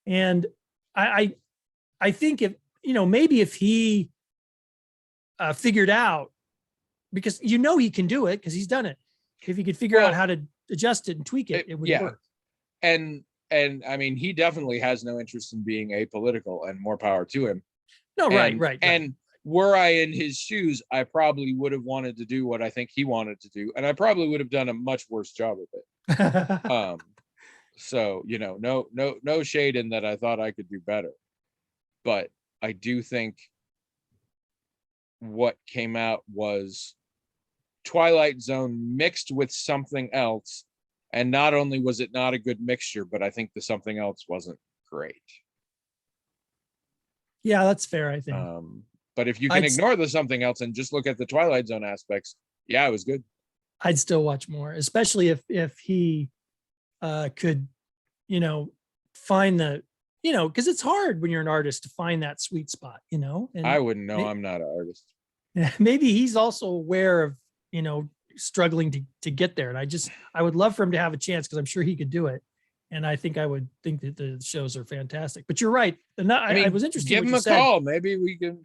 And I think if, maybe if he figured out, because he can do it because he's done it. If he could figure out how to adjust it and tweak it, it would work. And I mean, he definitely has no interest in being apolitical, and more power to him. No, right. And were I in his shoes, I probably would have wanted to do what I think he wanted to do, and I probably would have done a much worse job of it. So no shade in that I thought I could do better, but I do think what came out was Twilight Zone mixed with something else, and not only was it not a good mixture, but I think the something else wasn't great. Yeah, that's fair, I think. But if you can ignore the something else and just look at the Twilight Zone aspects, yeah, it was good. I'd still watch more, especially if he could, find the, because it's hard when you're an artist to find that sweet spot, and I wouldn't know. I'm not an artist. Maybe he's also aware of, struggling to get there. And I would love for him to have a chance, because I'm sure he could do it. And I think I would think that the shows are fantastic. But you're right. And I was interested. Give him a call. Maybe you can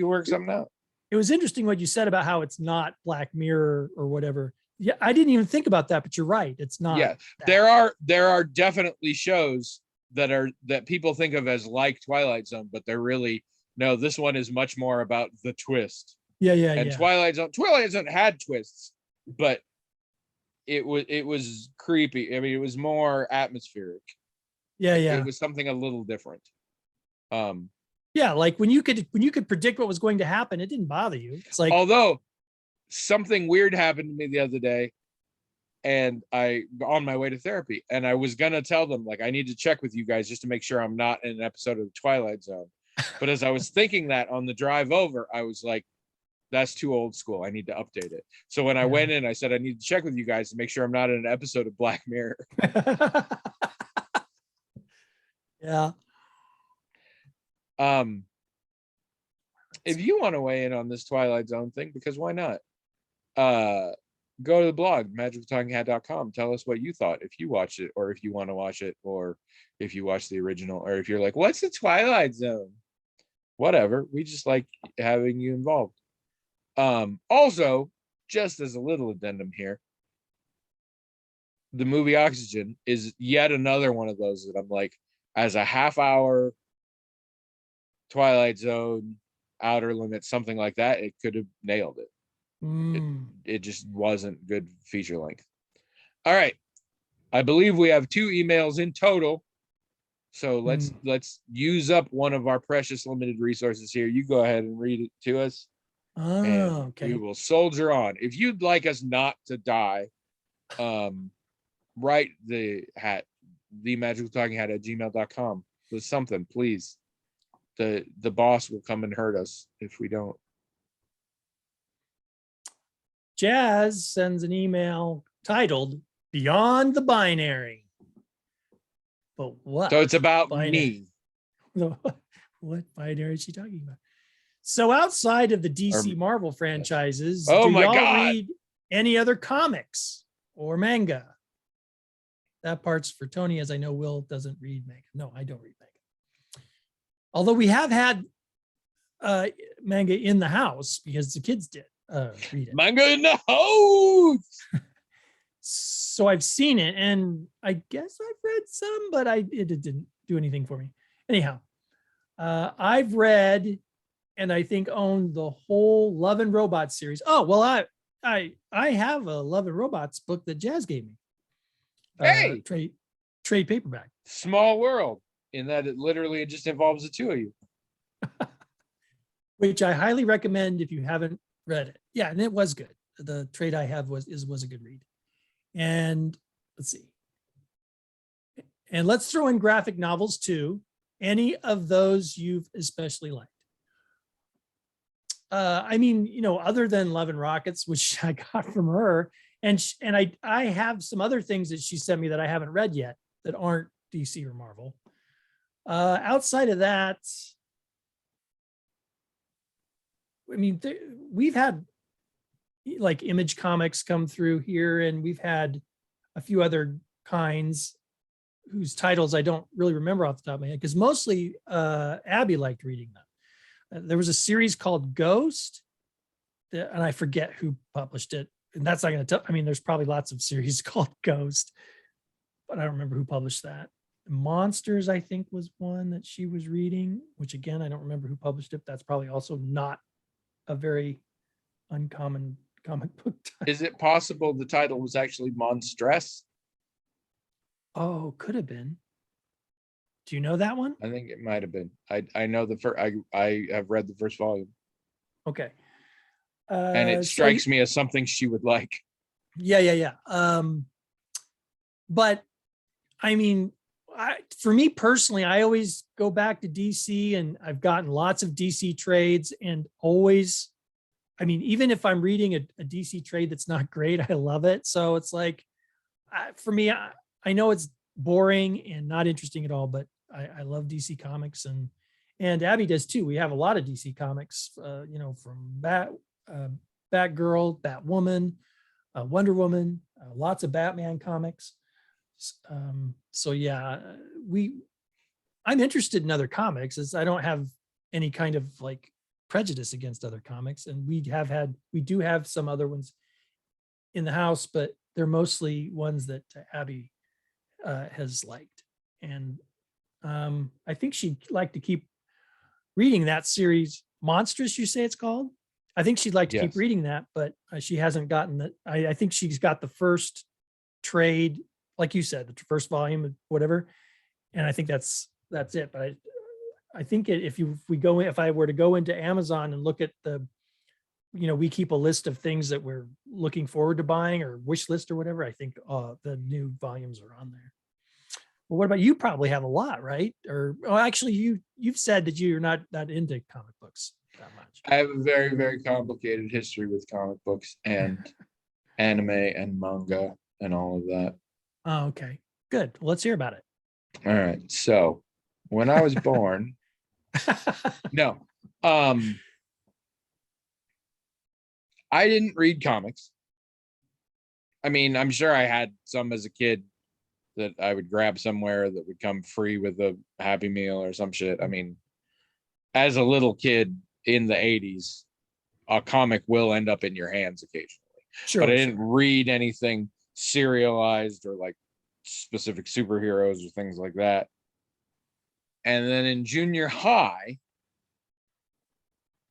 work something out. It was interesting what you said about how it's not Black Mirror or whatever. Yeah, I didn't even think about that, but you're right. It's not. Yeah, that. there are definitely shows that people think of as like Twilight Zone, but they're really, no, this one is much more about the twist. Yeah. And Twilight Zone had twists, but it was creepy. I mean, it was more atmospheric. Yeah. It was something a little different. Yeah, like when you could predict what was going to happen, it didn't bother you. It's like, although something weird happened to me the other day, and I on my way to therapy, and I was gonna tell them, like, I need to check with you guys just to make sure I'm not in an episode of the Twilight Zone. But as I was thinking that on the drive over, I was like, that's too old school. I need to update it. So when I went in, I said, I need to check with you guys to make sure I'm not in an episode of Black Mirror. Yeah. If you want to weigh in on this Twilight Zone thing, because why not? Go to the blog, magicaltalkinghat.com. Tell us what you thought, if you watched it, or if you want to watch it, or if you watched the original, or if you're like, what's the Twilight Zone? Whatever. We just like having you involved. Also, just as a little addendum here, the movie Oxygen is yet another one of those that I'm like, as a half-hour Twilight Zone, Outer Limits, something like that, it could have nailed it. It just wasn't good feature length. All right, I believe we have 2 emails in total. So Hmm. let's use up one of our precious limited resources here. You go ahead and read it to us, and Oh, we okay. will soldier on. If you'd like us not to die, write the magical talking hat at gmail.com with something, please. The boss will come and hurt us if we don't. Jazz sends an email titled Beyond the Binary. But what So it's about binary? me. What binary is she talking about? So outside of the Or DC Marvel franchises, oh do my y'all god. read any other comics or manga? That part's for Tony, as I know Will doesn't read manga. No, I don't read manga. Although we have had manga in the house because the kids did read it. Manga in the house. So I've seen it, and I guess I've read some, but it didn't do anything for me. Anyhow, I've read and I think own the whole Love and Robots series. Oh well, I have a Love and Robots book that Jazz gave me. Hey, Trade paperback. small world in that it just involves the 2 of you. Which I highly recommend if you haven't read it. Yeah, and it was good. The trade I have was a good read. And let's see. And let's throw in graphic novels too. Any of those you've especially liked? I mean, other than Love and Rockets, which I got from her, and I have some other things that she sent me that I haven't read yet that aren't DC or Marvel. Outside of that, I mean, we've had like Image Comics come through here, and we've had a few other kinds whose titles I don't really remember off the top of my head, because mostly Abby liked reading them. There was a series called Ghost, and I forget who published it. And that's not going to tell. I mean, there's probably lots of series called Ghost, but I don't remember who published that. Monsters, I think, was one that she was reading, which again, I don't remember who published it. That's probably also not a very uncommon comic book title. Is it possible the title was actually Monstress? Oh, could have been. Do you know that one? I think it might have been. I know the first. I have read the first volume, Okay. and it strikes me as something she would like. Yeah. But I mean, for me personally, I always go back to DC, and I've gotten lots of DC trades, and always, I mean, even if I'm reading a DC trade that's not great, I love it. So it's like, for me, I know it's boring and not interesting at all, but I love DC comics, and Abby does too. We have a lot of DC comics, from Batgirl, Batwoman, Wonder Woman, lots of Batman comics. So yeah, I'm interested in other comics, as I don't have any kind of like prejudice against other comics, and we do have some other ones in the house, but they're mostly ones that Abby has liked, and I think she'd like to keep reading that series, Monstrous, you say it's called. I think she'd like to keep Yes. reading that, but she hasn't gotten that. I think she's got the first trade, like you said, the first volume, whatever, and I think that's it. But I think if I were to go into Amazon and look at we keep a list of things that we're looking forward to buying, or wish list or whatever. I think the new volumes are on there. Well, what about you? Probably have a lot, right? Or actually, you've said that you're not that into comic books that much. I have a very, very complicated history with comic books and anime and manga and all of that. Oh, okay, good. Well, let's hear about it. All right. So when I was born, no, I didn't read comics. I mean, I'm sure I had some as a kid that I would grab somewhere that would come free with a Happy Meal or some shit. I mean, as a little kid in the 80s, a comic will end up in your hands occasionally. Sure, but I didn't read anything serialized or like specific superheroes or things like that. And then in junior high,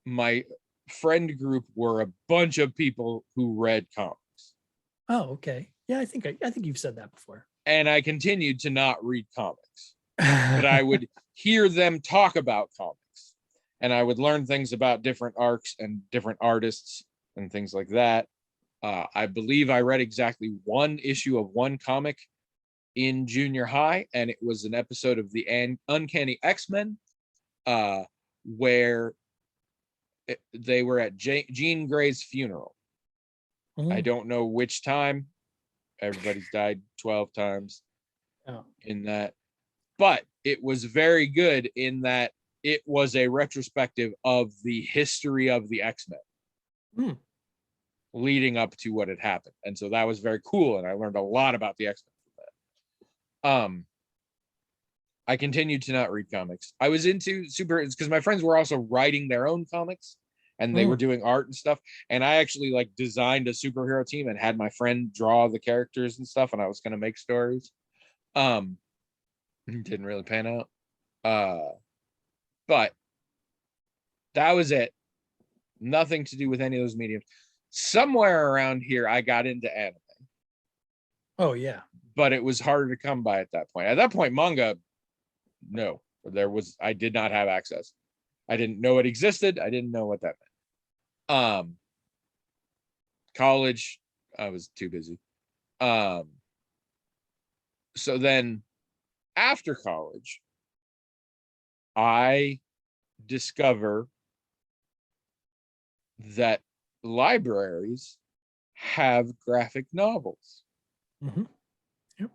my friend group were a bunch of people who read comics. Oh, okay. Yeah, I think you've said that before. And I continued to not read comics, but I would hear them talk about comics, and I would learn things about different arcs and different artists and things like that. I believe I read exactly one issue of one comic in junior high, and it was an episode of the Uncanny X-Men, where they were at Jean Grey's funeral. I don't know which time. Everybody's died 12 times in that, but it was very good in that it was a retrospective of the history of the X-Men leading up to what had happened. And so that was very cool, and I learned a lot about the X-Men from that. I continued to not read comics. I was into superheroes because my friends were also writing their own comics, and they were doing art and stuff. And I actually like designed a superhero team and had my friend draw the characters and stuff, and I was going to make stories. Didn't really pan out. But that was it. Nothing to do with any of those mediums. Somewhere around here, I got into anime. Oh yeah. But it was harder to come by at that point. At that point, manga, no. I did not have access. I didn't know it existed. I didn't know what that meant. College, I was too busy. So then after college, I discover that libraries have graphic novels. Yep.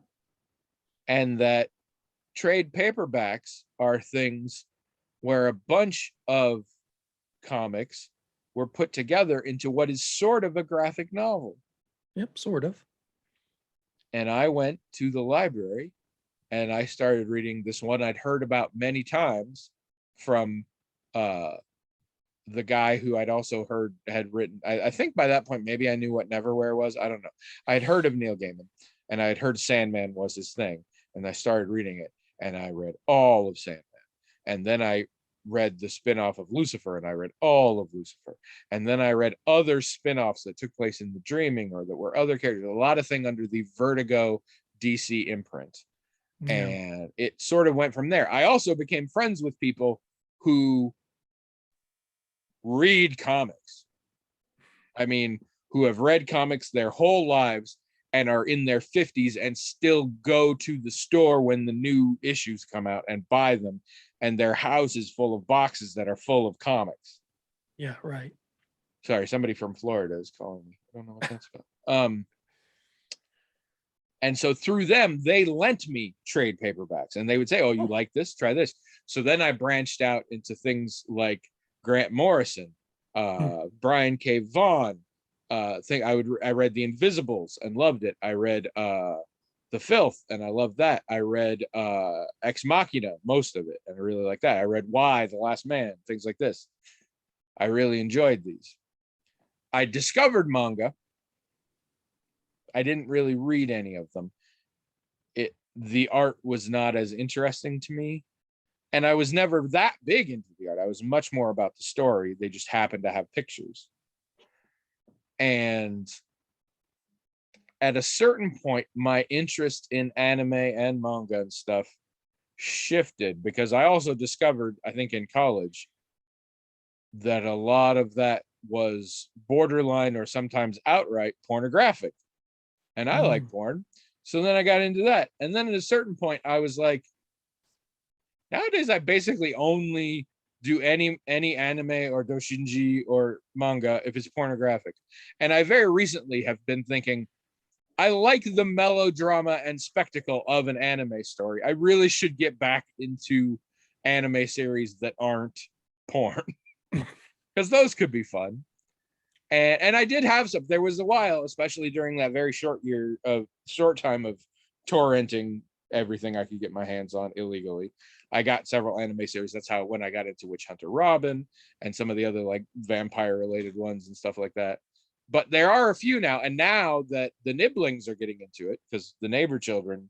And that trade paperbacks are things where a bunch of comics were put together into what is sort of a graphic novel. Yep, sort of. And I went to the library and I started reading this one I'd heard about many times from the guy who I'd also heard had written. I think by that point, maybe I knew what Neverwhere was. I don't know. I'd heard of Neil Gaiman, and I'd heard Sandman was his thing. And I started reading it, and I read all of Sandman. And then I read the spinoff of Lucifer, and I read all of Lucifer. And then I read other spinoffs that took place in The Dreaming, or that were other characters, a lot of things under the Vertigo DC imprint. Yeah. And it sort of went from there. I also became friends with people who read comics. I mean, who have read comics their whole lives and are in their 50s and still go to the store when the new issues come out and buy them, and their house is full of boxes that are full of comics. Yeah, right. Sorry, somebody from Florida is calling me. I don't know what that's about. And so through them, they lent me trade paperbacks, and they would say, "Oh, you like this? Try this." So then I branched out into things like Grant Morrison, Brian K. Vaughan. I read The Invisibles and loved it. I read The Filth, and I loved that. I read Ex Machina, most of it, and I really like that. I read Y, The Last Man, things like this. I really enjoyed these. I discovered manga. I didn't really read any of them. The art was not as interesting to me. And I was never that big into the art. I was much more about the story. They just happened to have pictures. And at a certain point, my interest in anime and manga and stuff shifted, because I also discovered, I think in college, that a lot of that was borderline or sometimes outright pornographic. And I like porn. So then I got into that. And then at a certain point, I was like, nowadays I basically only do any anime or doshinji or manga if it's pornographic. And I very recently have been thinking, I like the melodrama and spectacle of an anime story. I really should get back into anime series that aren't porn, because those could be fun. And I did have some. There was a while, especially during that very short time of torrenting everything I could get my hands on illegally. I got several anime series. That's how, when I got into Witch Hunter Robin and some of the other like vampire related ones and stuff like that. But there are a few now. And now that the Nibblings are getting into it, because the neighbor children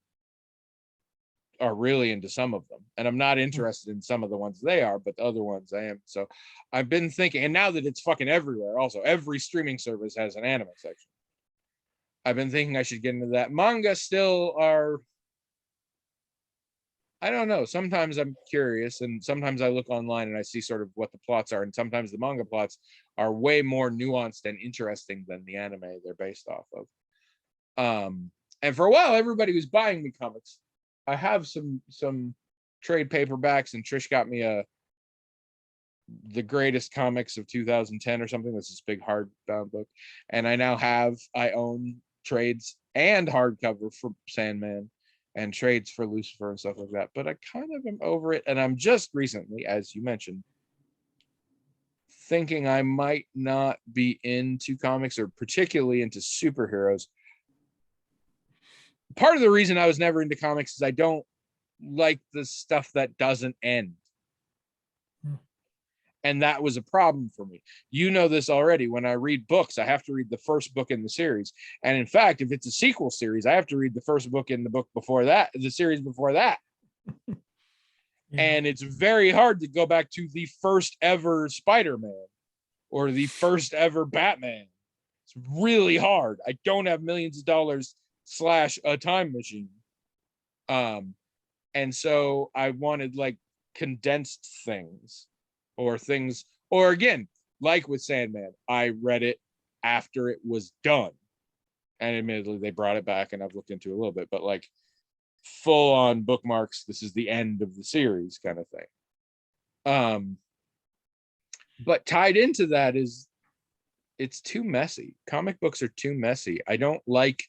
are really into some of them, and I'm not interested in some of the ones they are, but the other ones I am. So I've been thinking, and now that it's fucking everywhere, also every streaming service has an anime section, I've been thinking I should get into that. Manga still are I don't know. Sometimes I'm curious, and sometimes I look online and I see sort of what the plots are, and sometimes the manga plots are way more nuanced and interesting than the anime they're based off of. And for a while, everybody was buying me comics. I have some trade paperbacks, and Trish got me the greatest comics of 2010 or something. That's this big hardbound book, and I own trades and hardcover for Sandman and trades for Lucifer and stuff like that. But I kind of am over it, and I'm just recently, as you mentioned, thinking I might not be into comics or particularly into superheroes. Part of the reason I was never into comics is I don't like the stuff that doesn't end. And that was a problem for me. You know this already. When I read books, I have to read the first book in the series. And in fact, if it's a sequel series, I have to read the first book in the book before that, the series before that. Yeah. And it's very hard to go back to the first ever Spider-Man or the first ever Batman. It's really hard. I don't have millions of dollars / a time machine. And so I wanted like condensed things. Or again, like with Sandman, I read it after it was done. And admittedly, they brought it back and I've looked into it a little bit, but like full on bookmarks, this is the end of the series kind of thing. But tied into that is it's too messy. Comic books are too messy. I don't like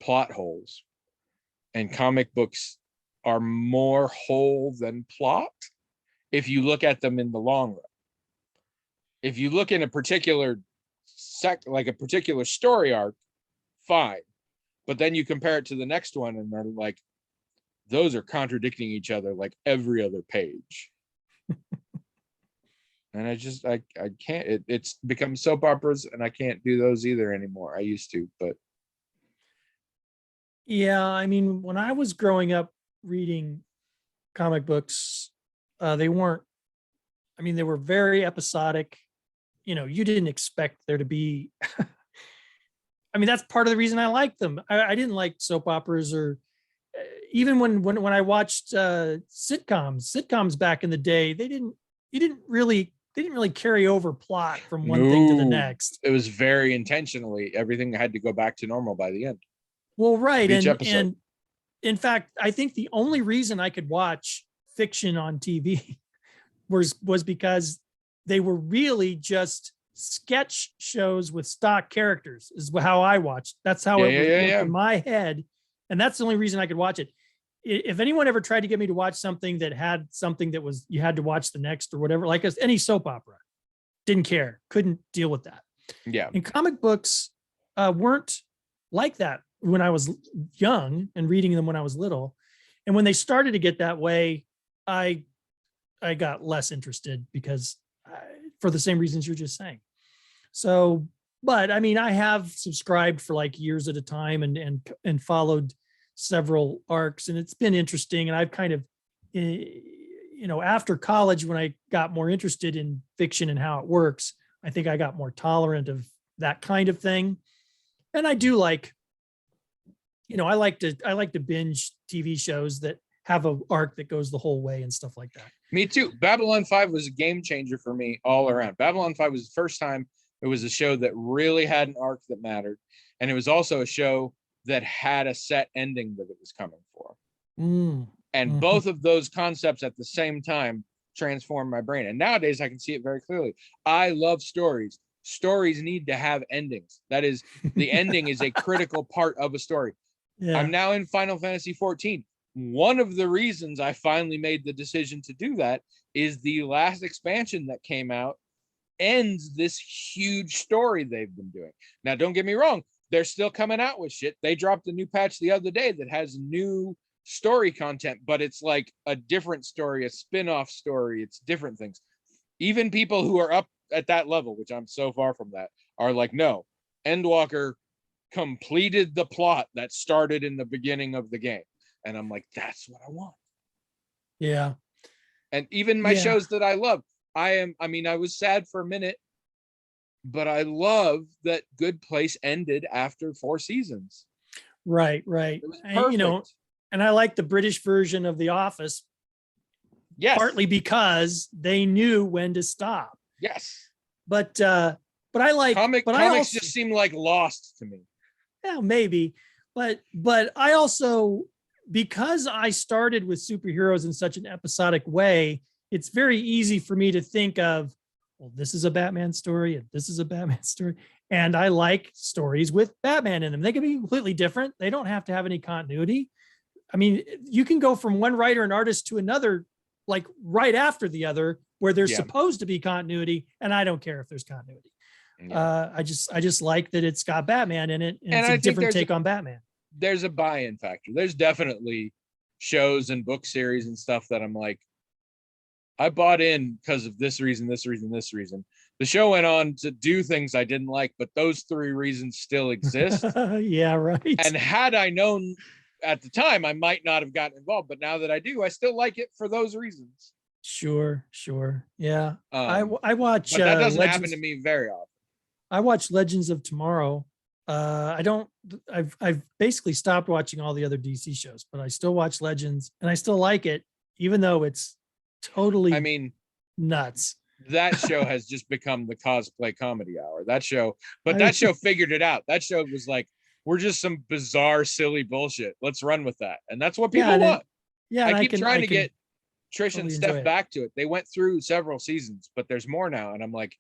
plot holes. And comic books are more whole than plot if you look at them in the long run. If you look in a particular like a particular story arc, fine. But then you compare it to the next one and they're like, those are contradicting each other like every other page. And I can't, it's become soap operas and I can't do those either anymore. I used to, but. Yeah, I mean, when I was growing up reading comic books, they weren't, I mean, they were very episodic. You know, you didn't expect there to be, I mean, that's part of the reason I liked them. I didn't like soap operas or even when I watched sitcoms back in the day, they didn't really carry over plot from one thing to the next. It was very intentionally, everything had to go back to normal by the end. Well, right. And in fact, I think the only reason I could watch fiction on TV was because they were really just sketch shows with stock characters is how I watched. That's how it was in my head. And that's the only reason I could watch it. If anyone ever tried to get me to watch something that had something that was, you had to watch the next or whatever, like any soap opera, didn't care, couldn't deal with that. Yeah. And comic books weren't like that when I was young and reading them when I was little. And when they started to get that way, I got less interested because for the same reasons you're just saying. So, but I mean, I have subscribed for like years at a time and followed several arcs, and it's been interesting. And I've kind of, you know, after college, when I got more interested in fiction and how it works, I think I got more tolerant of that kind of thing. And I do like, you know, I like to binge TV shows that have an arc that goes the whole way and stuff like that. Me too. Babylon 5 was a game changer for me all around. Babylon 5 was the first time it was a show that really had an arc that mattered. And it was also a show that had a set ending that it was coming for. And both of those concepts at the same time transformed my brain. And nowadays I can see it very clearly. I love stories. Stories need to have endings. That is, the ending is a critical part of a story. Yeah. I'm now in Final Fantasy 14. One of the reasons I finally made the decision to do that is the last expansion that came out ends this huge story they've been doing. Now, don't get me wrong. They're still coming out with shit. They dropped a new patch the other day that has new story content, but it's like a different story, a spin-off story. It's different things. Even people who are up at that level, which I'm so far from that, are like, no, Endwalker completed the plot that started in the beginning of the game. And I'm like, that's what I want. Yeah. And even my shows that I love, I was sad for a minute, but I love that Good Place ended after 4 seasons. Right. It was perfect. You know, And I like the British version of The Office, Yes. partly because they knew when to stop. Yes. But I like Comics also, just seem like Lost to me. yeah, maybe. But I also, because I started with superheroes in such an episodic way, it's very easy for me to think of, well, this is a Batman story and this is a Batman story. And I like stories with Batman in them. They can be completely different. They don't have to have any continuity. I mean, you can go from one writer and artist to another, like right after the other, where there's Yeah. supposed to be continuity, and I don't care if there's continuity. Yeah. I just like that it's got Batman in it, and And it's I a think different there's take on Batman. There's a buy-in factor. There's definitely shows and book series and stuff that I'm like, I bought in because of this reason, this reason, this reason. The show went on to do things I didn't like, but those 3 reasons still exist. Yeah, right. And had I known at the time, I might not have gotten involved. But now that I do, I still like it for those reasons. Sure. Yeah. I watch But that doesn't happen Legends. to me very often. I watch Legends of Tomorrow. I've basically stopped watching all the other DC shows, but I still watch Legends and I still like it, even though it's totally, I mean, nuts. that show has just become the cosplay comedy hour. That show figured it out. That show was like, we're just some bizarre, silly bullshit. Let's run with that. And that's what people want. I keep trying to get Trish and Steph back to it. They went through several seasons, but there's more now. And I'm like,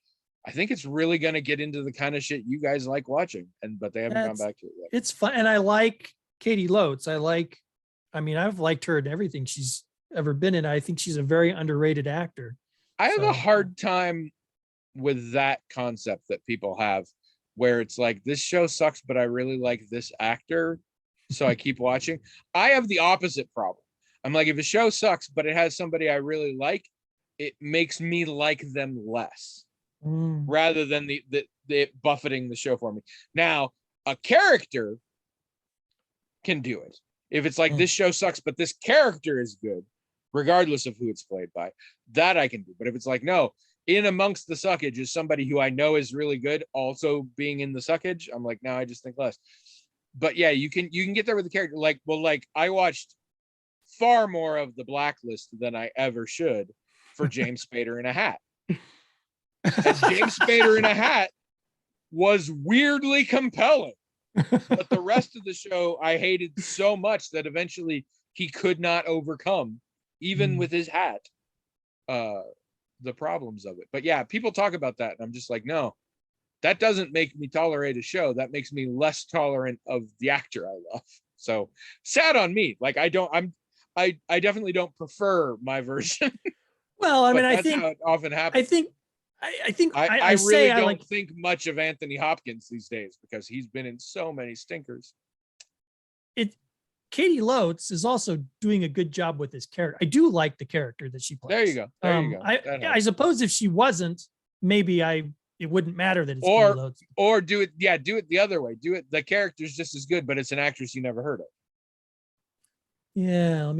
I think it's really going to get into the kind of shit you guys like watching. But they haven't gone back to it yet. It's fun. And I like Katie Lotes. I've liked her in everything she's ever been in. I think she's a very underrated actor. I have a hard time with that concept that people have, where it's like, this show sucks, but I really like this actor, so I keep watching. I have the opposite problem. I'm like, if a show sucks, but it has somebody I really like, it makes me like them less, rather than the buffeting the show for me. Now, a character can do it. If it's like, this show sucks, but this character is good, regardless of who it's played by, that I can do. But if it's like, no, in amongst the suckage is somebody who I know is really good, also being in the suckage, I'm like, no, I just think less. But yeah, you can get there with the character. Like I watched far more of The Blacklist than I ever should for James Spader in a hat. And James Spader in a hat was weirdly compelling. But the rest of the show I hated so much that eventually he could not overcome, even with his hat, the problems of it. But yeah, people talk about that, and I'm just like, no, that doesn't make me tolerate a show. That makes me less tolerant of the actor I love. So sad on me. Like, I definitely don't prefer my version. Well, I mean, I think how it often happens. I really don't think much of Anthony Hopkins these days because he's been in so many stinkers. Katie Lotes is also doing a good job with this character. I do like the character that she plays. There you go. There you go. I suppose if she wasn't, maybe it wouldn't matter that it's Katie Lotes. Or do it the other way. Do it. The character's just as good, but it's an actress you never heard of. Yeah,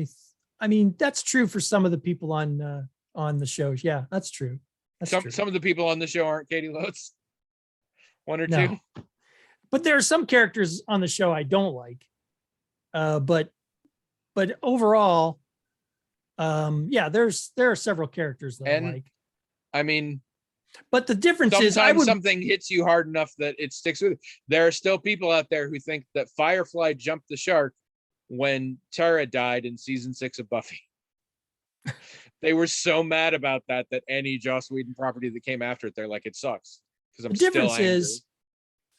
I mean, that's true for some of the people on the shows. Yeah, that's true. Some of the people on the show aren't Katie Lotes. One or two. But there are some characters on the show I don't like. But overall, there are several characters that I like. I mean, but the difference is something hits you hard enough that it sticks with it. There are still people out there who think that Firefly jumped the shark when Tara died in season 6 of Buffy. They were so mad about that any Joss Whedon property that came after it, they're like, it sucks. Because the difference is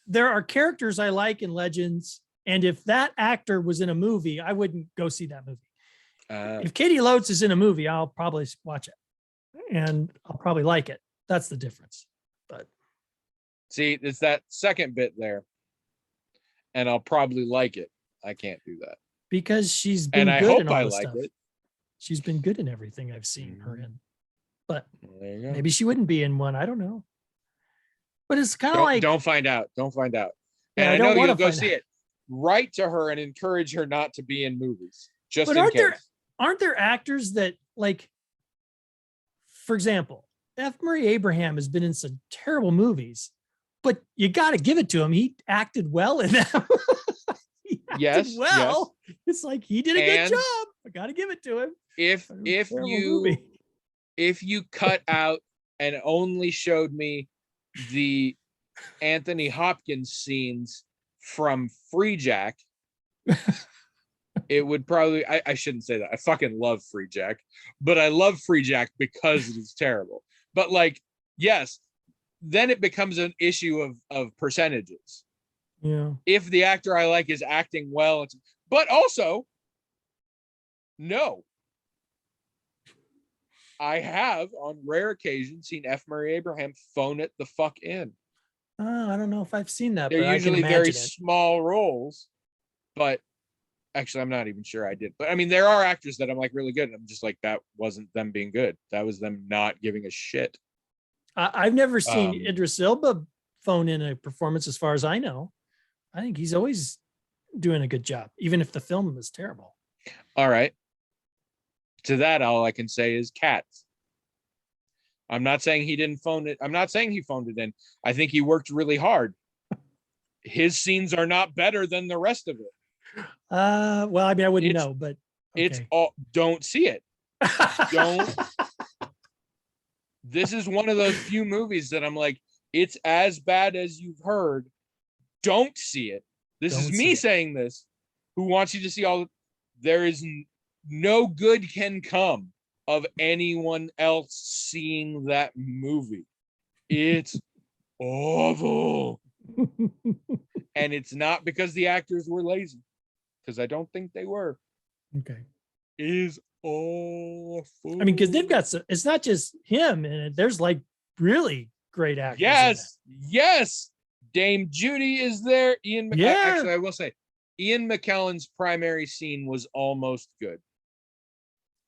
there are characters I like in Legends. And if that actor was in a movie, I wouldn't go see that movie. If Katie Lotes is in a movie, I'll probably watch it and I'll probably like it. That's the difference. But see, it's that second bit there. And I'll probably like it. I can't do that. Because she's been good in all this stuff. She's been good in everything I've seen her in. But maybe she wouldn't be in one. I don't know. But it's kind of like, don't find out. And I know you'll go see it. Write to her and encourage her not to be in movies. Aren't there actors that, like, for example, F. Murray Abraham has been in some terrible movies, but you got to give it to him. He acted well in them. Yes, yes. well. It's like he did a good And job. I got to give it to him. if But it was a terrible movie. if you cut out and only showed me the Anthony Hopkins scenes from Free Jack, it would probably, I shouldn't say that. I fucking love Free Jack, but I love Free Jack because it is terrible. But like, yes, then it becomes an issue of percentages. Yeah. If the actor I like is acting well, but also, no. I have on rare occasions seen F. Murray Abraham phone it the fuck in. I don't know if I've seen that, They're but I can usually very imagine it. small roles, but actually, I'm not even sure I did. But I mean, there are actors that I'm like really good, and I'm just like, that wasn't them being good. That was them not giving a shit. I've never seen Um, Idris Elba phone in a performance, as far as I know. I think he's always doing a good job, even if the film is terrible. All right. To that, all I can say is Cats. I'm not saying he didn't phone it. I'm not saying he phoned it in. I think he worked really hard. His scenes are not better than the rest of it. Well, I mean, I wouldn't It's- know, but It's okay. all, don't see it. Don't. This is one of those few movies that I'm like, it's as bad as you've heard. Don't see it. This is Don't see me it. saying this, who wants you to see all. There is no good can come of anyone else seeing that movie. It's awful. And it's not because the actors were lazy, because I don't think they were. Okay. It is awful. I mean, because they've got it's not just him in it. There's like really great actors. Yes, yes. Dame Judy is there. Yeah. Actually, I will say, Ian McKellen's primary scene was almost good.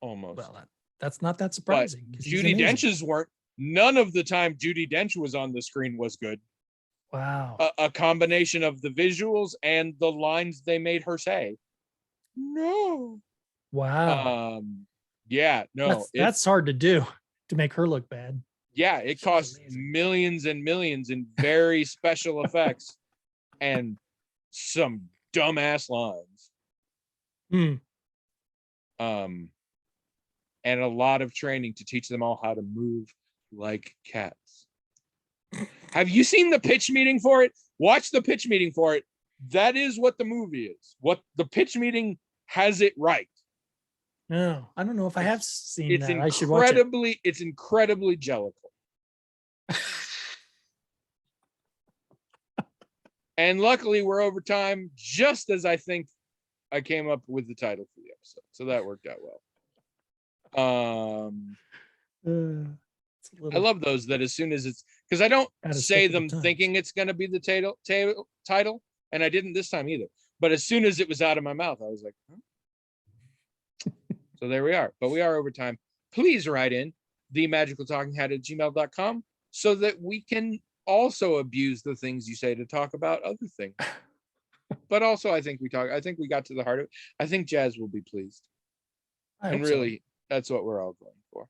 Almost. Well, that's not that But surprising. 'cause he's Judi amazing. Dench's weren't. None of the time Judi Dench was on the screen was good. Wow. A combination of the visuals and the lines they made her say. No. Wow. Yeah, no. That's hard to do, to make her look bad. Yeah, it She's costs amazing. millions and millions in very special effects and some dumbass lines. And a lot of training to teach them all how to move like cats. Have you seen the pitch meeting for it? Watch the pitch meeting for it. That is what the movie is. What the pitch meeting has it right. No, I don't know if I have seen It's that. I should watch it. it's incredibly jellical. And luckily we're over time, just as I think I came up with the title for the episode. So that worked out well. I love those that as soon as it's, because I don't Gotta say stick with the them times. thinking it's going to be the title, and I didn't this time either. But as soon as it was out of my mouth, I was like, huh? So there we are. But we are over time. Please write in themagicaltalkinghat@gmail.com so that we can also abuse the things you say to talk about other things. But also, I think we got to the heart of it. I think Jazz will be pleased. I And hope so. really, that's what we're all going for.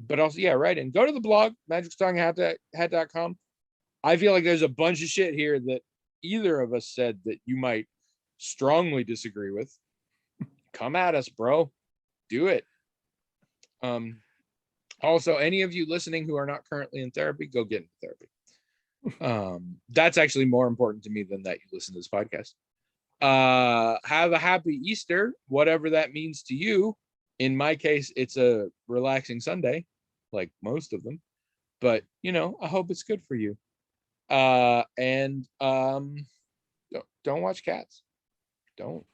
But also, yeah, write in. Go to the blog, magicaltalkinghat.com. I feel like there's a bunch of shit here that either of us said that you might strongly disagree with. Come at us, bro. Do it. Also, any of you listening who are not currently in therapy, go get into therapy. That's actually more important to me than that you listen to this podcast. Have a happy Easter, whatever that means to you. In my case, it's a relaxing Sunday, like most of them. But you know, I hope it's good for you. And don't watch Cats. Don't.